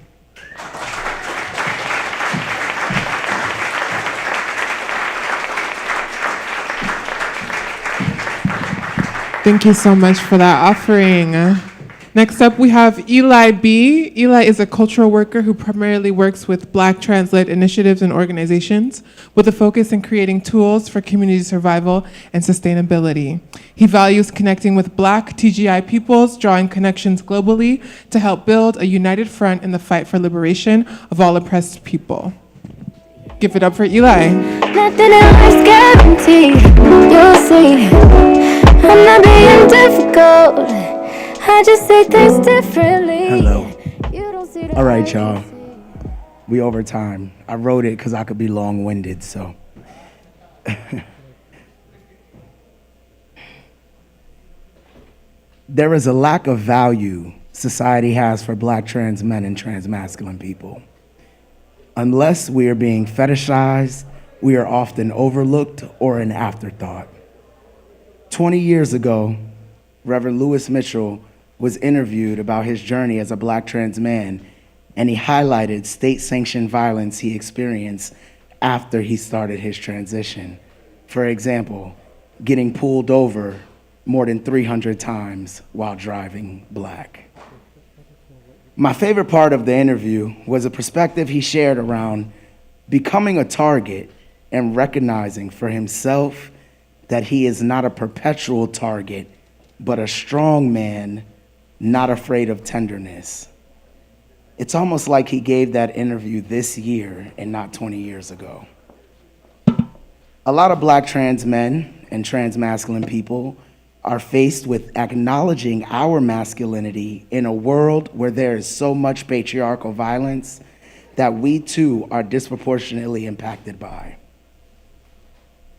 Thank you so much for that offering. Next up, we have Eli B. Eli is a cultural worker who primarily works with Black trans-led initiatives and organizations with a focus in creating tools for community survival and sustainability. He values connecting with Black TGI peoples, drawing connections globally to help build a united front in the fight for liberation of all oppressed people. Give it up for Eli. Nothing in life's guaranteed. You'll see. I'm not being difficult. I just say things differently. Hello. You don't see the All right, light y'all. you see. We over time. I wrote it because I could be long-winded, so. There is a lack of value society has for Black trans men and trans masculine people. Unless we are being fetishized, we are often overlooked or an afterthought. 20 years ago, Reverend Lewis Mitchell was interviewed about his journey as a Black trans man, and he highlighted state-sanctioned violence he experienced after he started his transition. For example, getting pulled over more than 300 times while driving Black. My favorite part of the interview was a perspective he shared around becoming a target and recognizing for himself that he is not a perpetual target, but a strong man, not afraid of tenderness. It's almost like he gave that interview this year and not 20 years ago. A lot of Black trans men and trans masculine people are faced with acknowledging our masculinity in a world where there is so much patriarchal violence that we too are disproportionately impacted by.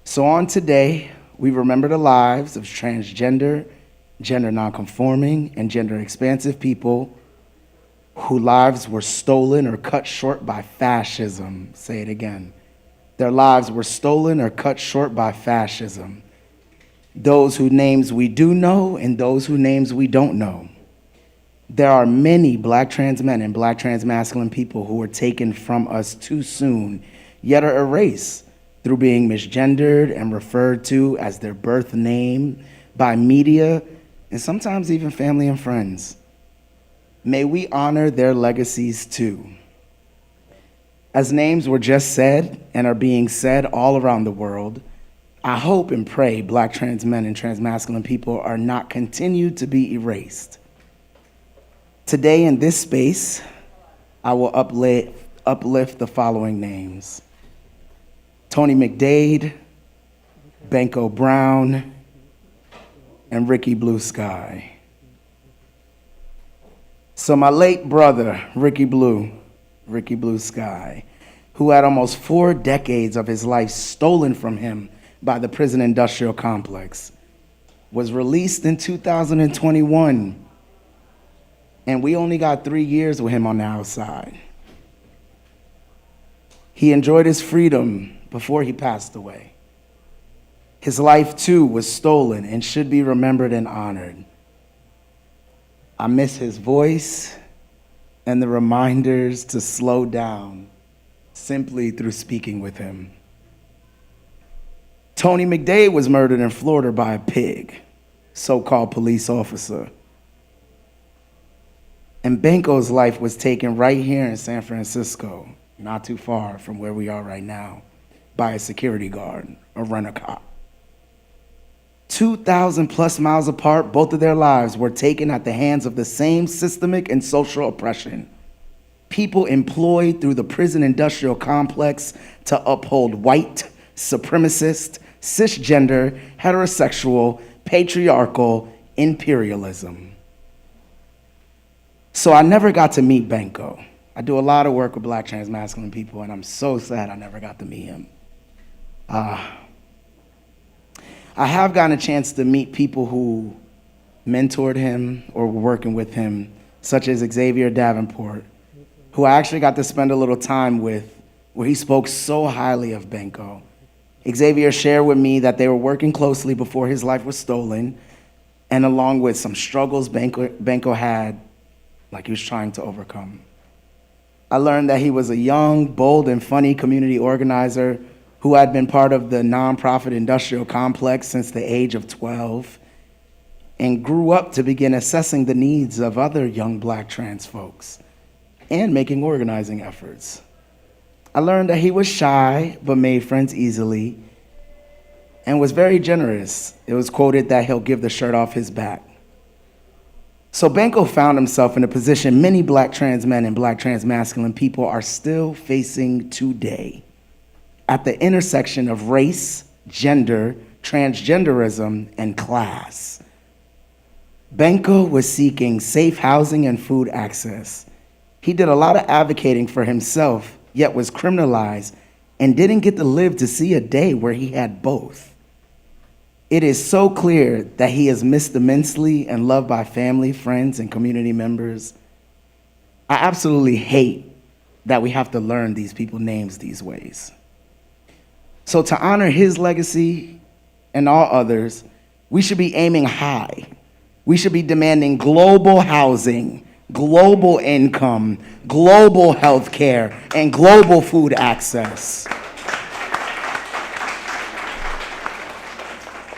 So on today, we remember the lives of transgender, gender non-conforming, and gender expansive people whose lives were stolen or cut short by fascism. Say it again. Their lives were stolen or cut short by fascism. Those whose names we do know and those whose names we don't know. There are many Black trans men and Black trans masculine people who were taken from us too soon, yet are erased through being misgendered and referred to as their birth name by media and sometimes even family and friends. May we honor their legacies too. As names were just said and are being said all around the world, I hope and pray Black trans men and trans masculine people are not continued to be erased. Today in this space, I will uplift the following names: Tony McDade, Benko Brown, and Ricky Blue Sky. So my late brother, Ricky Blue Sky, who had almost 4 decades of his life stolen from him by the prison industrial complex, was released in 2021. And we only got 3 years with him on the outside. He enjoyed his freedom before he passed away. His life too was stolen and should be remembered and honored. I miss his voice and the reminders to slow down simply through speaking with him. Tony McDade was murdered in Florida by a pig, so-called police officer. And Benko's life was taken right here in San Francisco, not too far from where we are right now, by a security guard, a rent-a-cop. 2,000 plus miles apart, both of their lives were taken at the hands of the same systemic and social oppression. people employed through the prison industrial complex to uphold white, supremacist, cisgender, heterosexual, patriarchal imperialism. So I never got to meet Benko. I do a lot of work with Black trans masculine people, and I'm so sad I never got to meet him. I have gotten a chance to meet people who mentored him or were working with him, such as Xavier Davenport, who I actually got to spend a little time with, where he spoke so highly of Benko. Xavier shared with me that they were working closely before his life was stolen, and along with some struggles Benko had, like he was trying to overcome. I learned that he was a young, bold, and funny community organizer who had been part of the nonprofit industrial complex since the age of 12 and grew up to begin assessing the needs of other young Black trans folks and making organizing efforts. I learned that he was shy but made friends easily and was very generous. It was quoted that he'll give the shirt off his back. So Benko found himself in a position many Black trans men and Black trans masculine people are still facing today, at the intersection of race, gender, transgenderism, and class. Benko was seeking safe housing and food access. He did a lot of advocating for himself, yet was criminalized and didn't get to live to see a day where he had both. It is so clear that he is missed immensely and loved by family, friends, and community members. I absolutely hate that we have to learn these people's names these ways. So to honor his legacy and all others, we should be aiming high. We should be demanding global housing, global income, global health care, and global food access.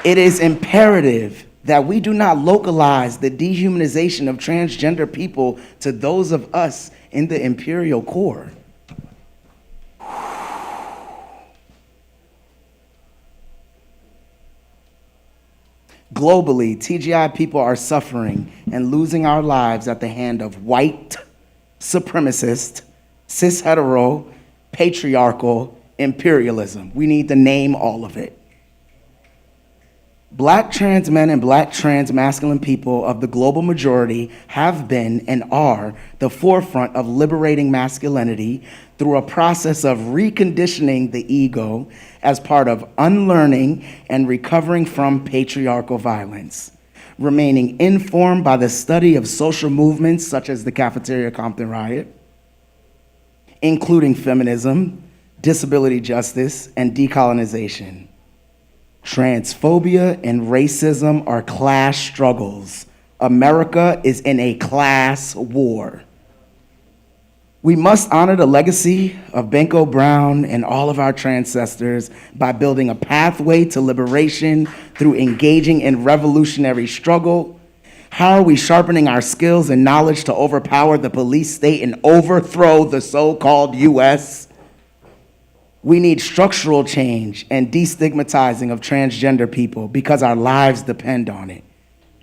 It is imperative that we do not localize the dehumanization of transgender people to those of us in the imperial core. Globally, TGI people are suffering and losing our lives at the hand of white, supremacist, cis-hetero, patriarchal imperialism. We need to name all of it. Black trans men and Black trans masculine people of the global majority have been and are the forefront of liberating masculinity through a process of reconditioning the ego as part of unlearning and recovering from patriarchal violence, remaining informed by the study of social movements such as the Cafeteria Compton Riot, including feminism, disability justice, and decolonization. Transphobia and racism are class struggles. America is in a class war. We must honor the legacy of Benko Brown and all of our transcestors by building a pathway to liberation through engaging in revolutionary struggle. How are we sharpening our skills and knowledge to overpower the police state and overthrow the so-called US? We need structural change and destigmatizing of transgender people because our lives depend on it.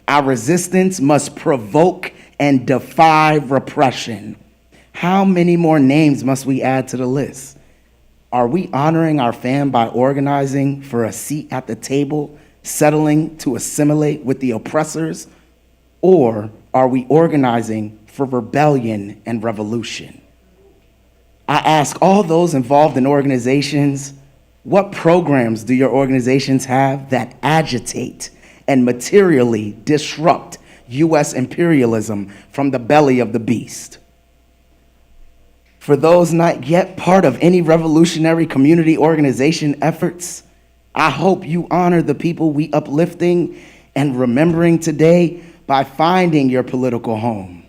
Our resistance must provoke and defy repression. How many more names must we add to the list? Are we honoring our fam by organizing for a seat at the table, settling to assimilate with the oppressors? Or are we organizing for rebellion and revolution? I ask all those involved in organizations, what programs do your organizations have that agitate and materially disrupt US imperialism from the belly of the beast? For those not yet part of any revolutionary community organization efforts, I hope you honor the people we uplifting and remembering today by finding your political home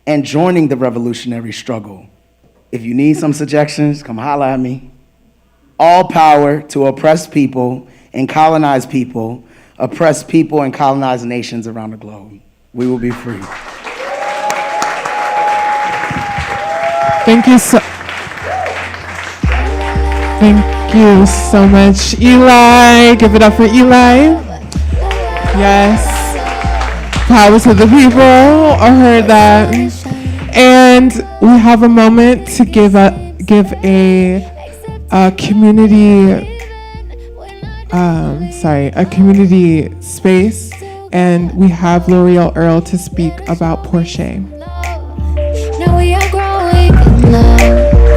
and joining the revolutionary struggle. If you need some suggestions, come holler at me. All power to oppress people and colonize people, oppress people and colonize nations around the globe. We will be free. Thank you so much, Eli. Give it up for Eli. Yes. Power to the people. I heard that. And we have a moment to give a community a community space, and we have L'Oreal Earl to speak about Portia. Now we are growing in love.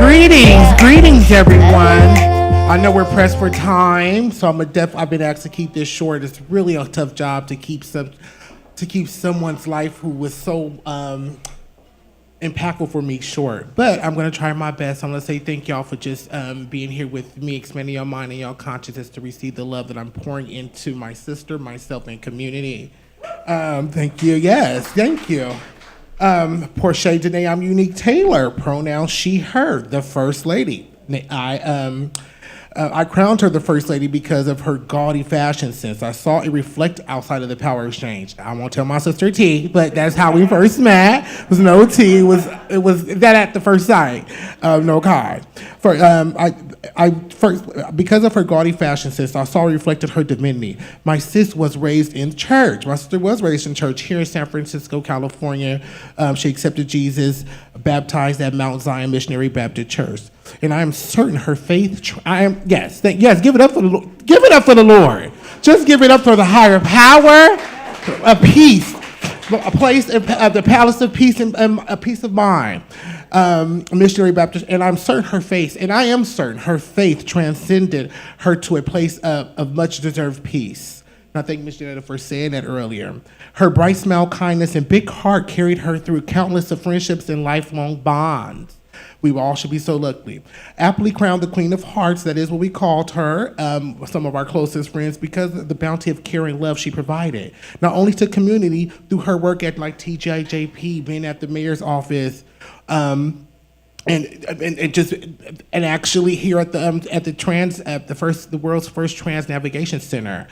Greetings, everyone. I know we're pressed for time, so I've been asked to keep this short. It's really a tough job to keep someone's life who was so impactful for me short. But I'm going to try my best. I'm going to say thank y'all for just being here with me, expanding your mind and your consciousness to receive the love that I'm pouring into my sister, myself, and community. Thank you. Yes, thank you. Portia Danae, I'm Unique Taylor, pronoun she, her, the First Lady. I crowned her the First Lady because of her gaudy fashion sense. I saw it reflect outside of the power exchange. I won't tell my sister T, but that's how we first met. It was no T. It was that at the first sight. No Kai. Because of her gaudy fashion sense, I saw reflected her divinity. My sister was raised in church. My sister was raised in church here in San Francisco, California. She accepted Jesus, baptized at Mount Zion Missionary Baptist Church. And I am certain her faith. Give it up for the Lord. Give it up for the Lord. Just give it up for the higher power, a peace, a place of the palace of peace and a peace of mind. Missionary Baptist, and I'm certain her faith, and I am certain her faith transcended her to a place of much deserved peace. And I thank Ms. Janetta for saying that earlier. Her bright smile, kindness, and big heart carried her through countless of friendships and lifelong bonds. We all should be so lucky. Aptly crowned the Queen of Hearts, that is what we called her, some of our closest friends, because of the bounty of care and love she provided. Not only to community through her work at like TJJP, being at the mayor's office, and actually here at the world's first trans navigation center,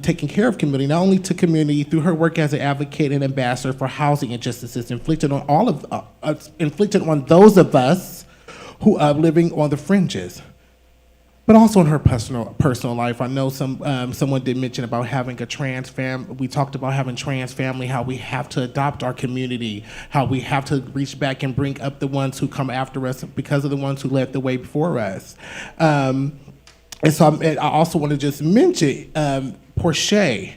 taking care of community, not only to community through her work as an advocate and ambassador for housing injustices inflicted on those of us who are living on the fringes, but also in her personal life. I know someone did mention about having a trans family. We talked about having trans family, how we have to adopt our community, how we have to reach back and bring up the ones who come after us because of the ones who led the way before us. And so I also want to just mention Portia.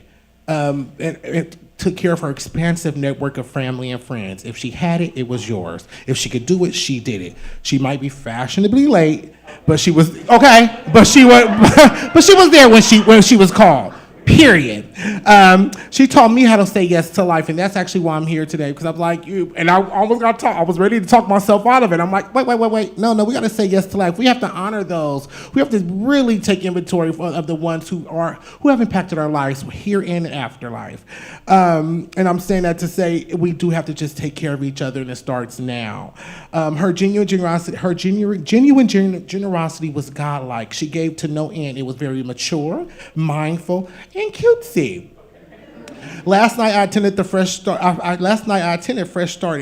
It took care of her expansive network of family and friends. If she had it, it was yours. If she could do it, she did it. She might be fashionably late, but she was okay. But she was there when she was called. Period. She taught me how to say yes to life, and that's actually why I'm here today, because I'm like you, and I almost got talk. I was ready to talk myself out of it. I'm like, wait. No, we got to say yes to life. We have to honor those. We have to really take inventory of the ones who have impacted our lives here and afterlife. And I'm saying that to say we do have to just take care of each other, and it starts now. Her genuine generosity was godlike. She gave to no end. It was very mature, mindful, and cutesy. Last night I attended Fresh Start,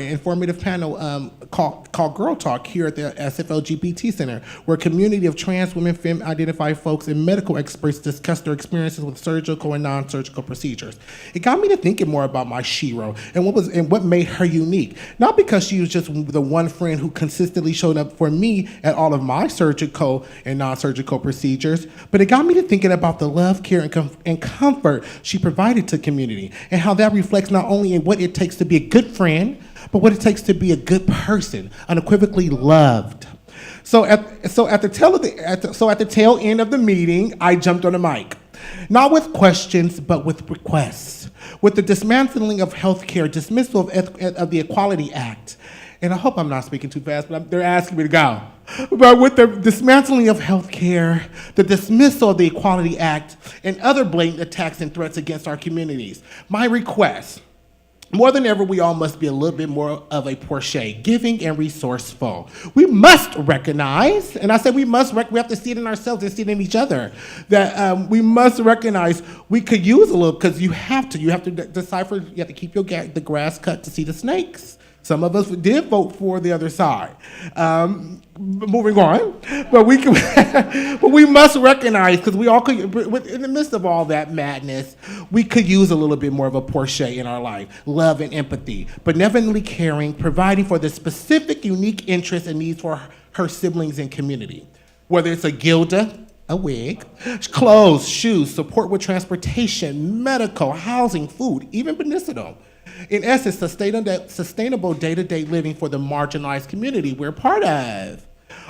an informative panel called Girl Talk here at the SFLGBT Center, where a community of trans women, femme-identified folks, and medical experts discussed their experiences with surgical and non-surgical procedures. It got me to thinking more about my shero and what made her unique. Not because she was just the one friend who consistently showed up for me at all of my surgical and non-surgical procedures, but it got me to thinking about the love, care, and comfort she provided to community, and how that reflects not only in what it takes to be a good friend, but what it takes to be a good person, unequivocally loved. So at the tail end of the meeting, I jumped on the mic, not with questions, but with requests, with the dismantling of healthcare, dismissal of the Equality Act, and I hope I'm not speaking too fast, but they're asking me to go. But with the dismantling of healthcare, the dismissal of the Equality Act, and other blatant attacks and threats against our communities, my request, more than ever, we all must be a little bit more of a Portia, giving and resourceful. We must recognize, and I said we have to see it in ourselves and see it in each other, that we must recognize we could use a little, because you have to decipher, you have to keep the grass cut to see the snakes. Some of us did vote for the other side. Moving on, but we can, but we must recognize, because we all could, in the midst of all that madness, we could use a little bit more of a Portia in our life, love and empathy, benevolently caring, providing for the specific, unique interests and needs for her siblings and community. Whether it's a Gilda, a wig, clothes, shoes, support with transportation, medical, housing, food, even medicinal. In essence, sustainable day-to-day living for the marginalized community we're part of.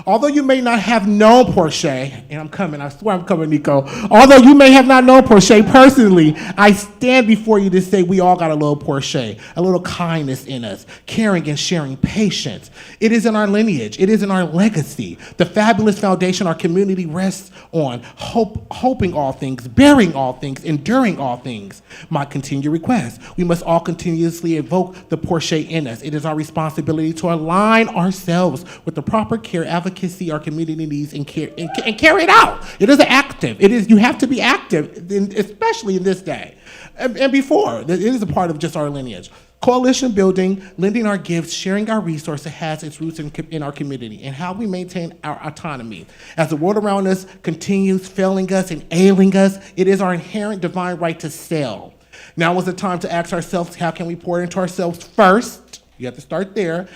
Although you may not have known Portia, and I'm coming, I swear I'm coming, Nico. Although you may have not known Portia personally, I stand before you to say we all got a little Portia, a little kindness in us, caring and sharing patience. It is in our lineage, it is in our legacy, the fabulous foundation our community rests on, hoping all things, bearing all things, enduring all things. My continued request, we must all continuously evoke the Portia in us. It is our responsibility to align ourselves with the proper care, advocacy, our community needs, and carry it out. It is active. It is, you have to be active, especially in this day. And before, it is a part of just our lineage. Coalition building, lending our gifts, sharing our resources has its roots in our community and how we maintain our autonomy. As the world around us continues failing us and ailing us, it is our inherent divine right to sell. Now is the time to ask ourselves, how can we pour into ourselves first? You have to start there.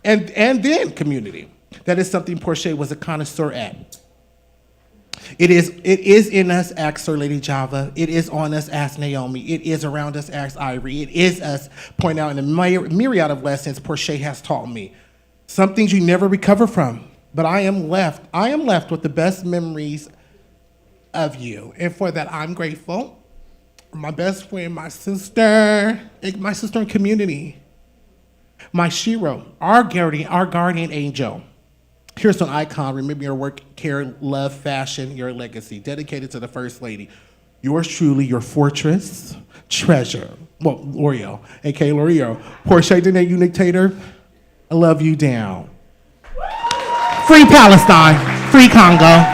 And then community. That is something Portia was a connoisseur at. It is in us, ask Sir Lady Java. It is on us, ask Naomi. It is around us, ask Ivory. It is us, point out in the myriad of lessons Portia has taught me. Some things you never recover from, but I am left with the best memories of you. And for that, I'm grateful. My best friend, my sister in community, my Shiro, our guardian angel. Here's an icon, remember your work, care, love, fashion, your legacy, dedicated to the First Lady. Yours truly, your fortress, treasure. Well, L'Oreal, aka L'Oreal. Portia Dene Unictator, I love you down. Free Palestine, free Congo.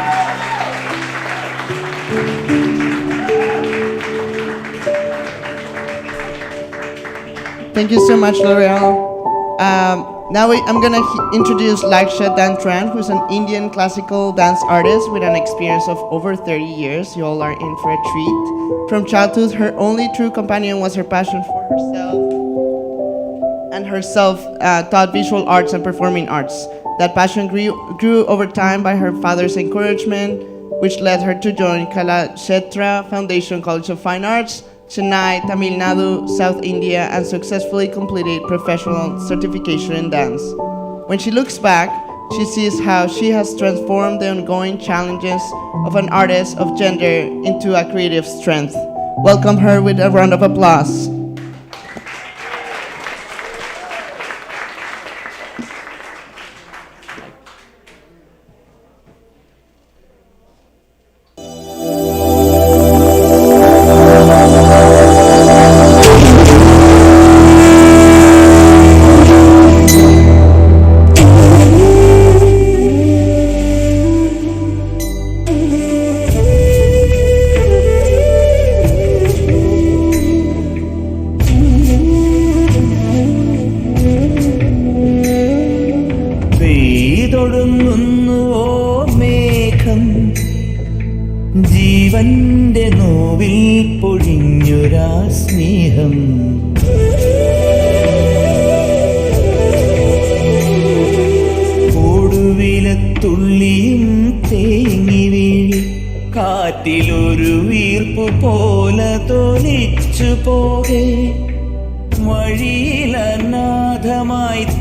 Thank you so much, L'Oreal. Now I'm gonna introduce Laksha Dantran, who's an Indian classical dance artist with an experience of over 30 years. You all are in for a treat. From childhood, her only true companion was her passion for herself and her self-taught visual arts and performing arts. That passion grew over time by her father's encouragement, which led her to join Kalakshetra Foundation College of Fine Arts, Chennai, Tamil Nadu, South India, and successfully completed professional certification in dance. When she looks back, she sees how she has transformed the ongoing challenges of an artist of gender into a creative strength. Welcome her with a round of applause. ജീവന്റെ നോവിൽ പൊഴിഞ്ഞൊരാ സ്നേഹം കൊടുവിലത്തുള്ളിയും തേങ്ങി വീഴി കാറ്റിലൊരു വീർപ്പു പോലെ തൊലിച്ചു പോകെ വഴിയിലനാഥമായി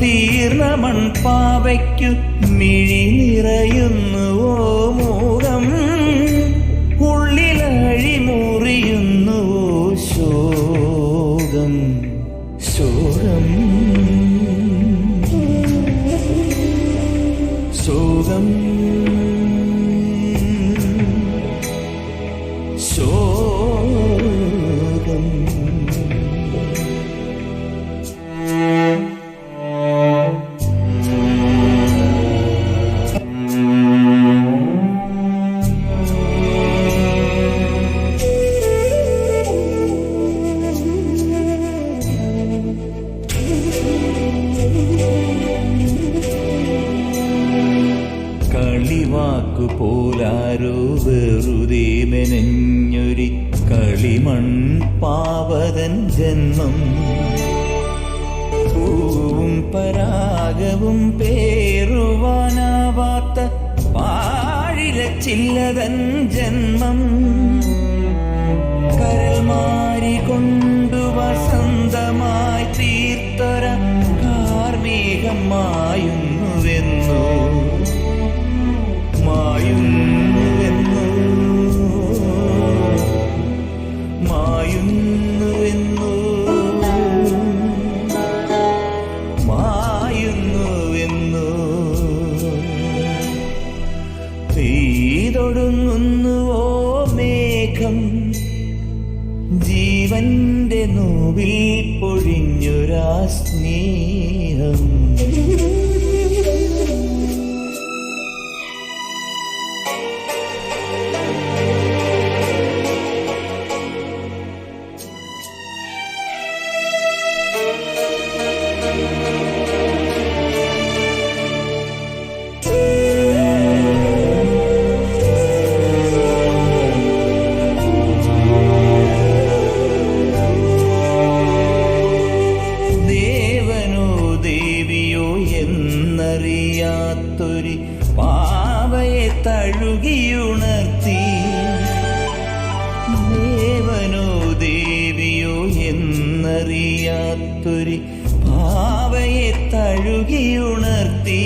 തീർന്ന മൺപാവയ്ക്കു മിഴി നിറയുന്നുവോ മൂകം ഉള്ളിലഴിമുറിയുന്നുവോ ശോകം ശോകം ശോകം ശോകം. വെറുതെ മെനഞ്ഞൊരി കളിമൺ പാവതൻ ജന്മം പൂവും പരാഗവും പേറുവാനാവാത്ത പാഴിലച്ചില്ലതൻ ജന്മം കരൽ മാരി കൊണ്ടു വസന്തമായി തീർത്തൊര കാർമേഘം മായുന്നുവെന്നു മായുന്നുവെന്നു മായുന്നുവെന്നു മായുന്നുവെന്നു പെയ്തൊടുങ്ങുന്നുവോ മേഘം ജീവന്റെ നോവിൽ പൊഴിഞ്ഞൊരാ സ്നേഹം എന്നറിയാത്തൊരു പാവയെ തഴുകിയുണർത്തി ദേവനോ ദേവിയോ എന്നറിയാത്തൊരു പാവയെ തഴുകിയുണർത്തി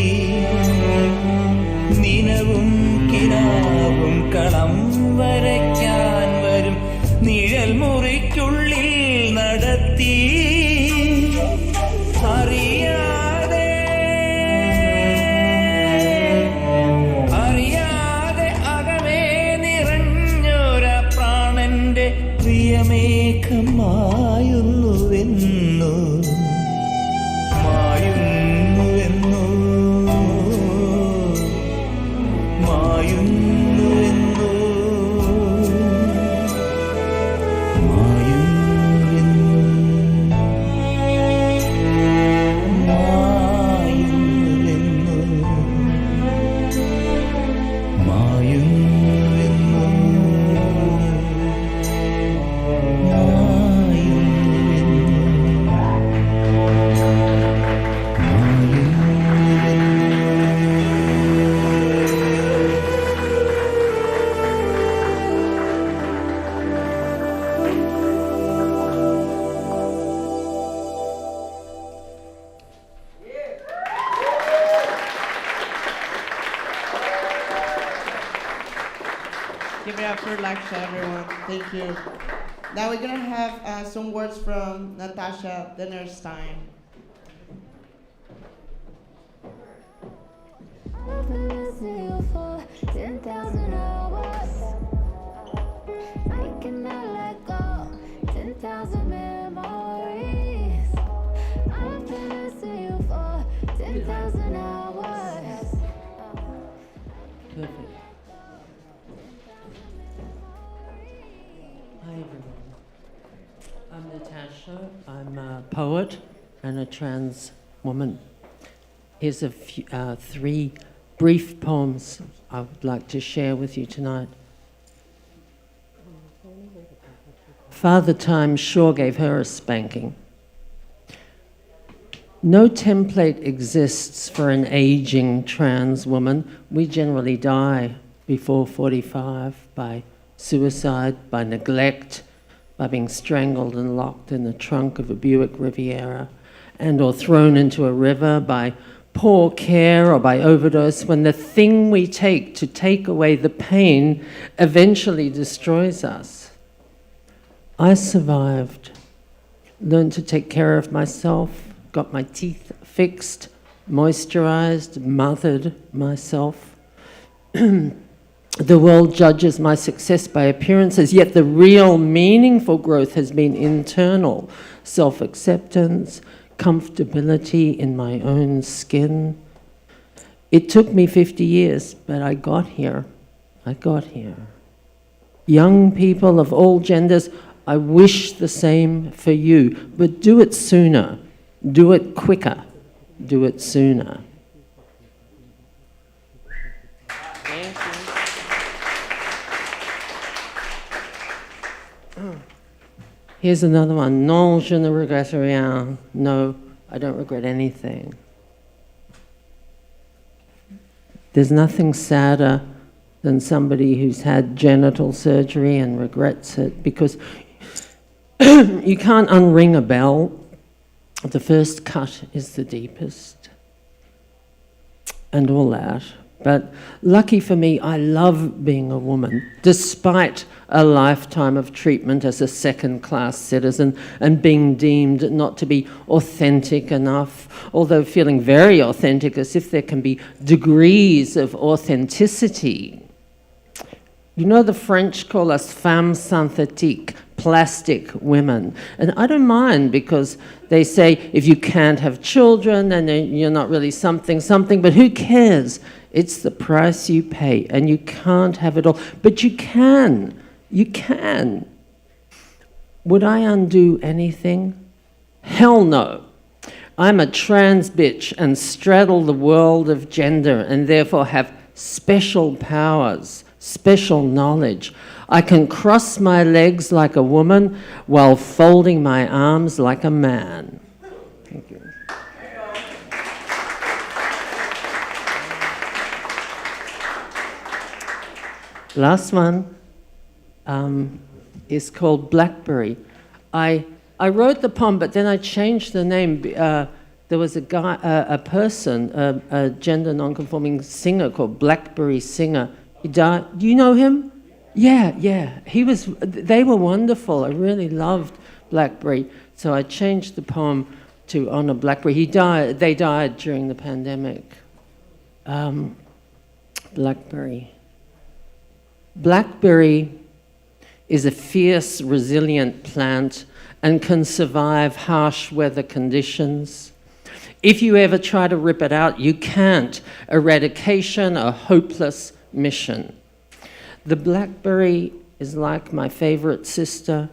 നിനവും കിനാവും കളം വരയ്ക്കാൻ വരും നിഴൽ മുറിക്കുള്ളിൽ നടത്തി മായുന്നുവെന്നു മായുന്നുവെന്നു മായുന്നുവെന്നു Give it up for Laksha, everyone. Thank you. Now we're gonna have some words from Natasha, the nurse time. I've been missing you for 10,000 hours. I cannot let go. 10,000 memories. I've been missing you for 10,000 hours. Perfect. Hi everyone. I'm Natasha. I'm a poet and a trans woman. Here's a few, 3 brief poems I would like to share with you tonight. Father Time sure gave her a spanking. No template exists for an aging trans woman. We generally die before 45 by suicide, by neglect, by being strangled and locked in the trunk of a Buick Riviera, and or thrown into a river by poor care or by overdose, when the thing we take to take away the pain eventually destroys us. I survived, learned to take care of myself, got my teeth fixed, moisturized, mothered myself. The world judges my success by appearances, yet the real meaningful growth has been internal. Self-acceptance, comfortability in my own skin. It took me 50 years, but I got here. I got here. Young people of all genders, I wish the same for you, but do it sooner. Do it quicker. Do it sooner. Here's another one. Non, je ne regrette rien. No, I don't regret anything. There's nothing sadder than somebody who's had genital surgery and regrets it, because you can't unring a bell. The first cut is the deepest, and all that. But lucky for me, I love being a woman, despite a lifetime of treatment as a second-class citizen and being deemed not to be authentic enough, although feeling very authentic, as if there can be degrees of authenticity. You know, the French call us femmes synthétiques, plastic women. And I don't mind, because they say if you can't have children, then you're not really something, but who cares? It's the price you pay, and you can't have it all. But you can. You can. Would I undo anything? Hell no. I'm a trans bitch and straddle the world of gender, and therefore have special powers, special knowledge. I can cross my legs like a woman while folding my arms like a man. Thank you. Last one is called Blackberry. I wrote the poem, but then I changed the name. There was a guy, a gender non-conforming singer called Blackberry Singer. He died. Do you know him? Yeah. They were wonderful. I really loved Blackberry. So I changed the poem to honor Blackberry. They died during the pandemic. Blackberry. Blackberry is a fierce, resilient plant and can survive harsh weather conditions. If you ever try to rip it out, you can't. Eradication, a hopeless mission. The blackberry is like my favorite sister.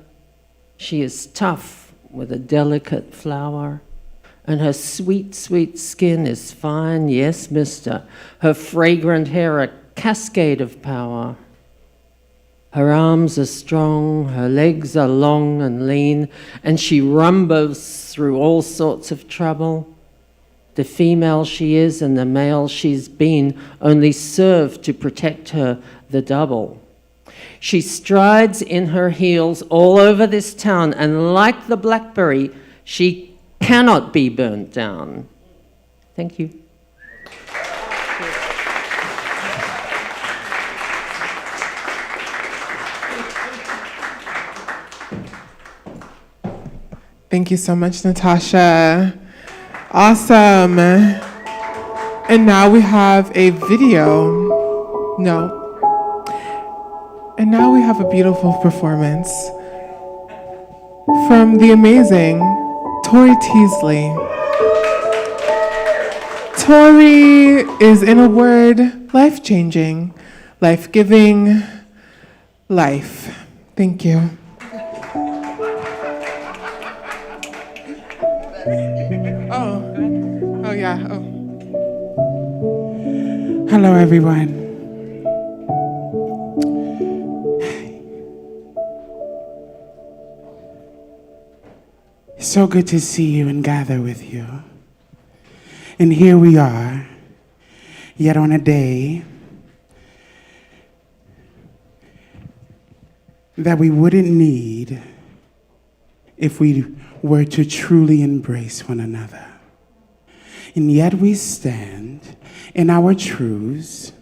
She is tough with a delicate flower, and her sweet, sweet skin is fine, yes, mister. Her fragrant hair a cascade of power. Her arms are strong, her legs are long and lean, and she rumbles through all sorts of trouble. The female she is and the male she's been only serve to protect her the double. She strides in her heels all over this town, and like the blackberry, she cannot be burnt down. Thank you. Thank you so much, Natasha. Awesome. And now we have a video. And now we have a beautiful performance from the amazing Tori Teasley. Tori is, in a word, life-changing, life-giving, life. Thank you. Oh yeah. Hello, everyone. It's so good to see you and gather with you. And here we are, yet on a day that we wouldn't need if we were to truly embrace one another. And yet we stand in our truths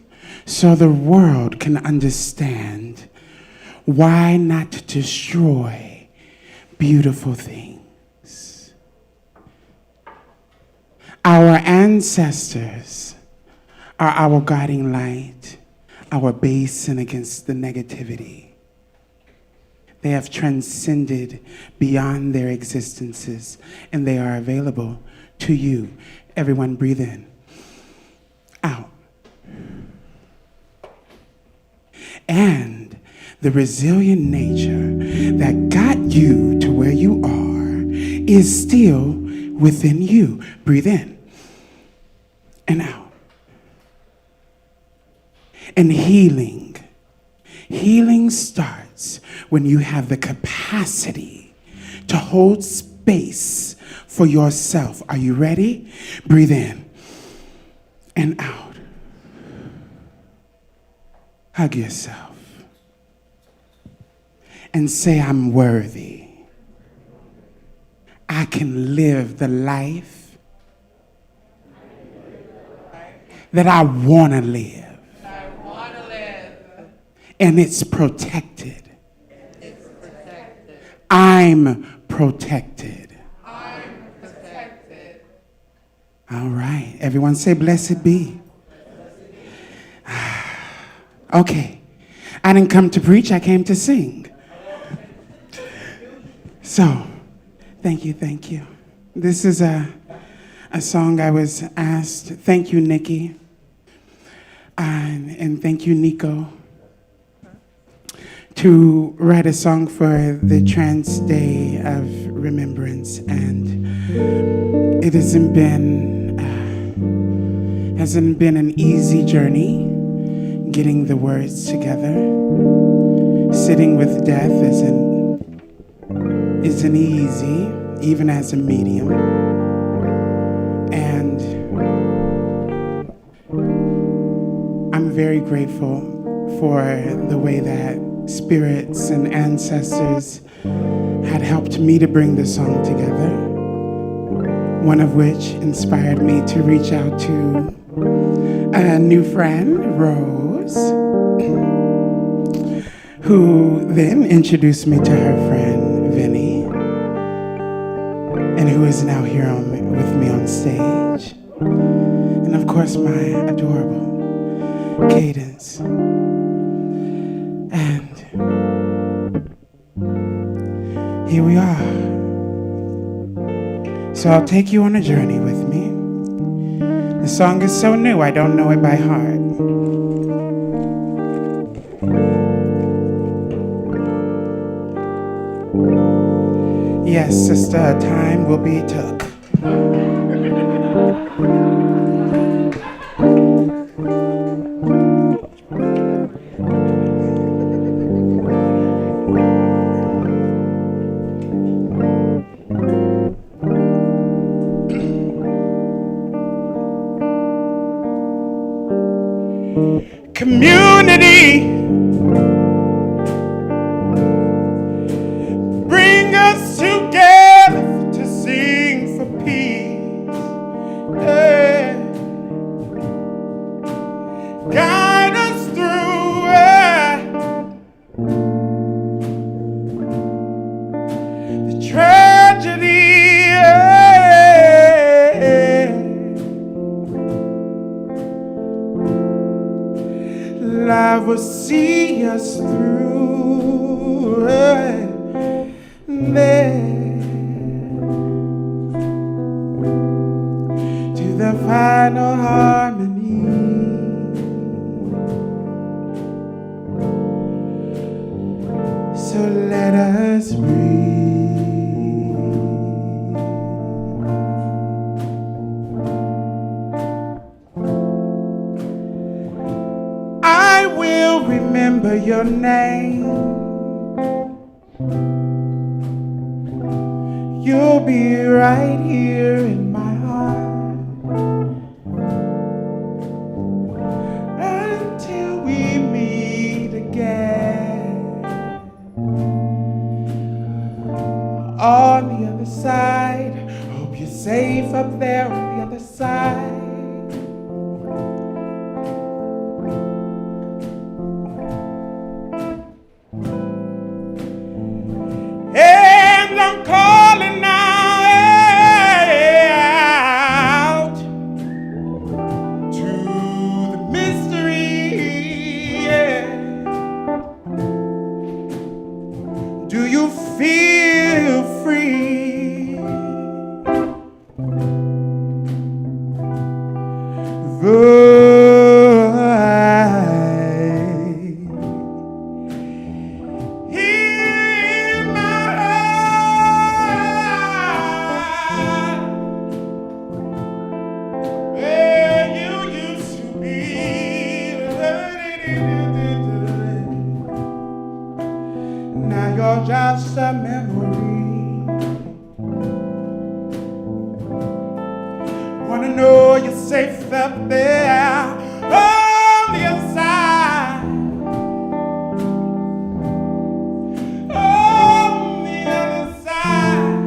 so the world can understand why not destroy beautiful things. Our ancestors are our guiding light, our basin against the negativity. They have transcended beyond their existences, and they are available to you. Everyone breathe in, out. And the resilient nature that got you to where you are is still within you. Breathe in and out. And healing Healing starts when you have the capacity to hold space for yourself. Are you ready? Breathe in and out. Hug yourself and say, I'm worthy. I can live the life that I want to live. And it's protected. I'm protected. All right. Everyone say, blessed be. Okay. I didn't come to preach. I came to sing. So, thank you. This is a song I was asked. Thank you, Nikki. And thank you, Nico, to write a song for the Trans Day of Remembrance. And it hasn't been an easy journey getting the words together. Sitting with death isn't easy, even as a medium. And I'm very grateful for the way that spirits and ancestors had helped me to bring the song together. One of which inspired me to reach out to a new friend, Rose, who then introduced me to her friend, Vinny, and who is now here with me on stage. And of course, my adorable Cadence. And here we are. So I'll take you on a journey with me. The song is so new, I don't know it by heart. Yes, sister, time will be took. Community, bring us together to sing for peace. Yeah. Guide us through the tragedy. Love will see us through to the final harmony. So let us breathe. I will remember your name. You'll be right here in my heart until we meet again on the other side. Hope you're safe up there on the other side. And I'm calling out to the mystery. Yeah. Do you feel free? Now you're just a memory. Wanna know you're safe up there on the other side. On the other side.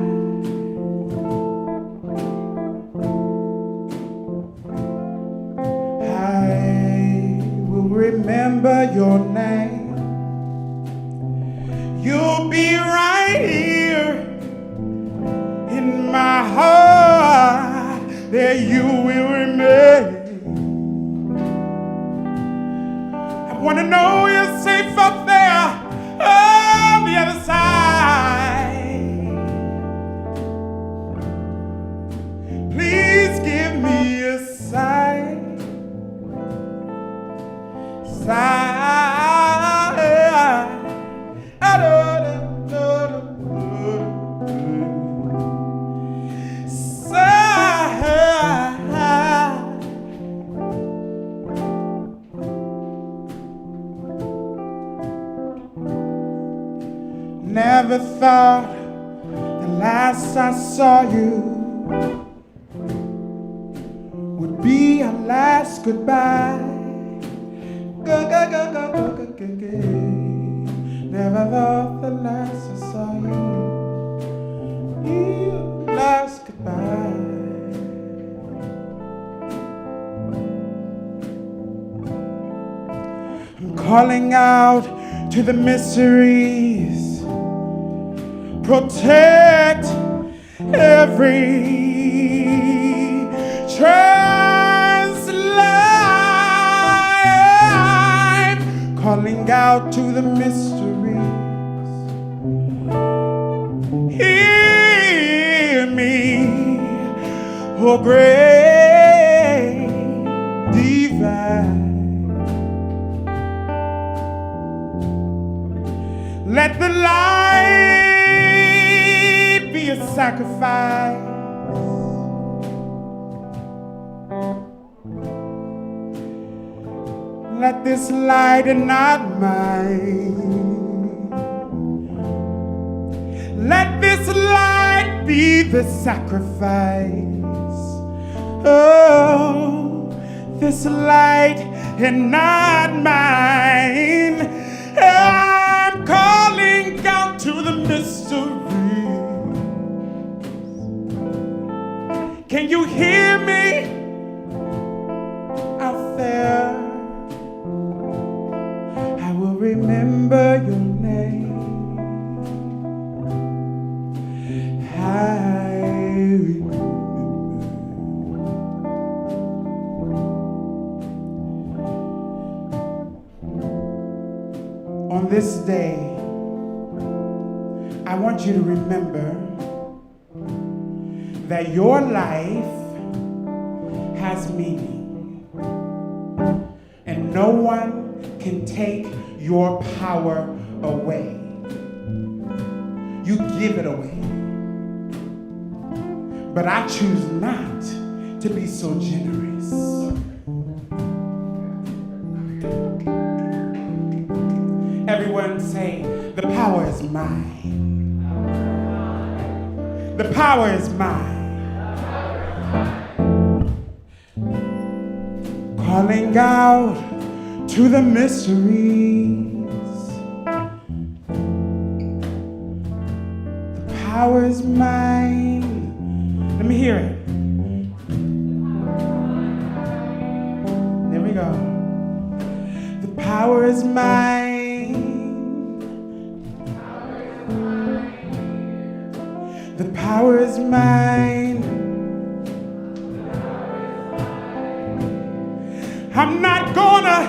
I will remember your name. You'll be right here in my heart. There you will remain. I wanna know you're safe up there on the other side. Please give me a sign. Never thought the last I saw you would be our last goodbye. Never thought the last I saw you would be our last goodbye. I'm calling out to the mysteries. Protect every trans life. Calling out to the mysteries. Hear me, oh great divine. Let the light be a sacrifice. Let this light and not mine. Let this light be the sacrifice. Oh, this light and not mine. I'm calling out to the mystery. Can you hear me out there? I will remember your name. I remember. On this day, I want you to remember that your life has meaning, and no one can take your power away. You give it away. But I choose not to be so generous. Everyone say, the power is mine. The power is mine. Calling out to the mysteries. The power is mine. Let me hear it. There we go. The power is mine. The power is mine. I'm not gonna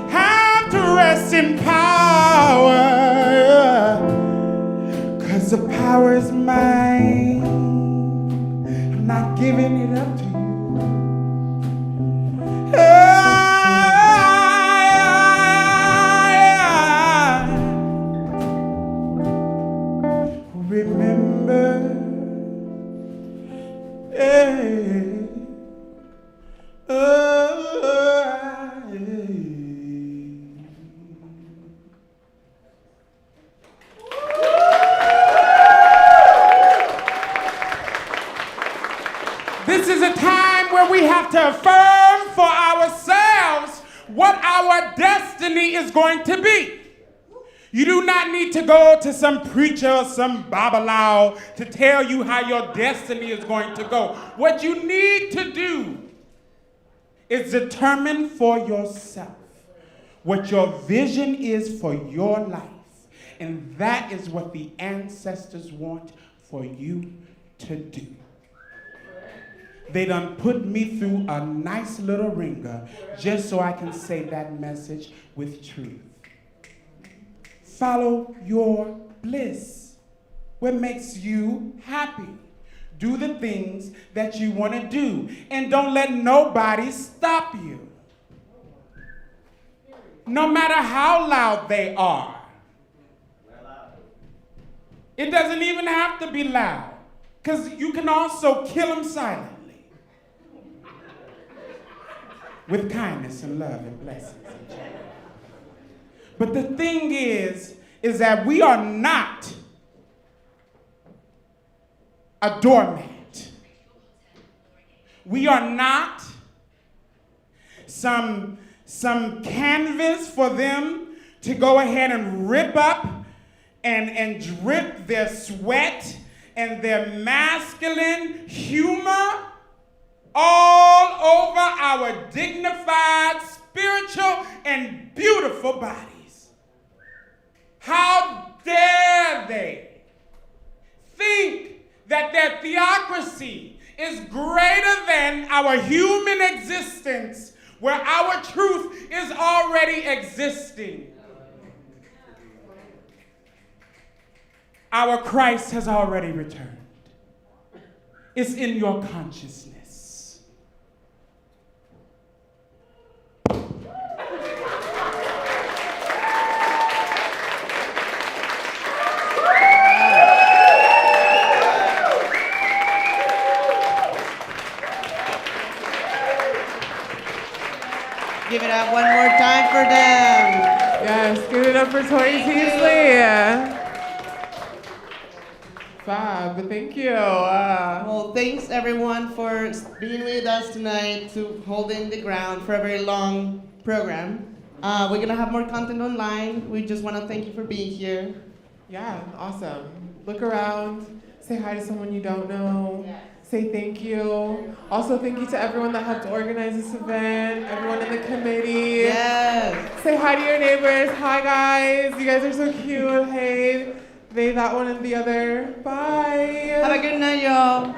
have to rest in power, 'cause the power is mine. I'm not giving it up to you. Remember, we have to affirm for ourselves what our destiny is going to be. You do not need to go to some preacher or some babalawo to tell you how your destiny is going to go. What you need to do is determine for yourself what your vision is for your life. And that is what the ancestors want for you to do. They done put me through a nice little ringer just so I can say that message with truth. Follow your bliss. What makes you happy? Do the things that you want to do, and don't let nobody stop you. No matter how loud they are. It doesn't even have to be loud, because you can also kill them silently. With kindness and love and blessings and joy. But the thing is that we are not a doormat. We are not some canvas for them to go ahead and rip up and drip their sweat and their masculine humor all over our dignified, spiritual, and beautiful bodies. How dare they think that their theocracy is greater than our human existence, where our truth is already existing. Our Christ has already returned. It's in your consciousness. Give it up one more time for them. Yes, give it up for Tori Teasley. Fab, thank you. Well, thanks everyone for being with us tonight, to holding the ground for a very long program. We're gonna have more content online. We just wanna thank you for being here. Yeah, awesome. Look around, say hi to someone you don't know. Yeah. Say thank you. Also, thank you to everyone that helped organize this event, everyone in the committee. Yes. Say hi to your neighbors. Hi, guys. You guys are so cute. Hey, they, that one, and the other. Bye. Have a good night, y'all.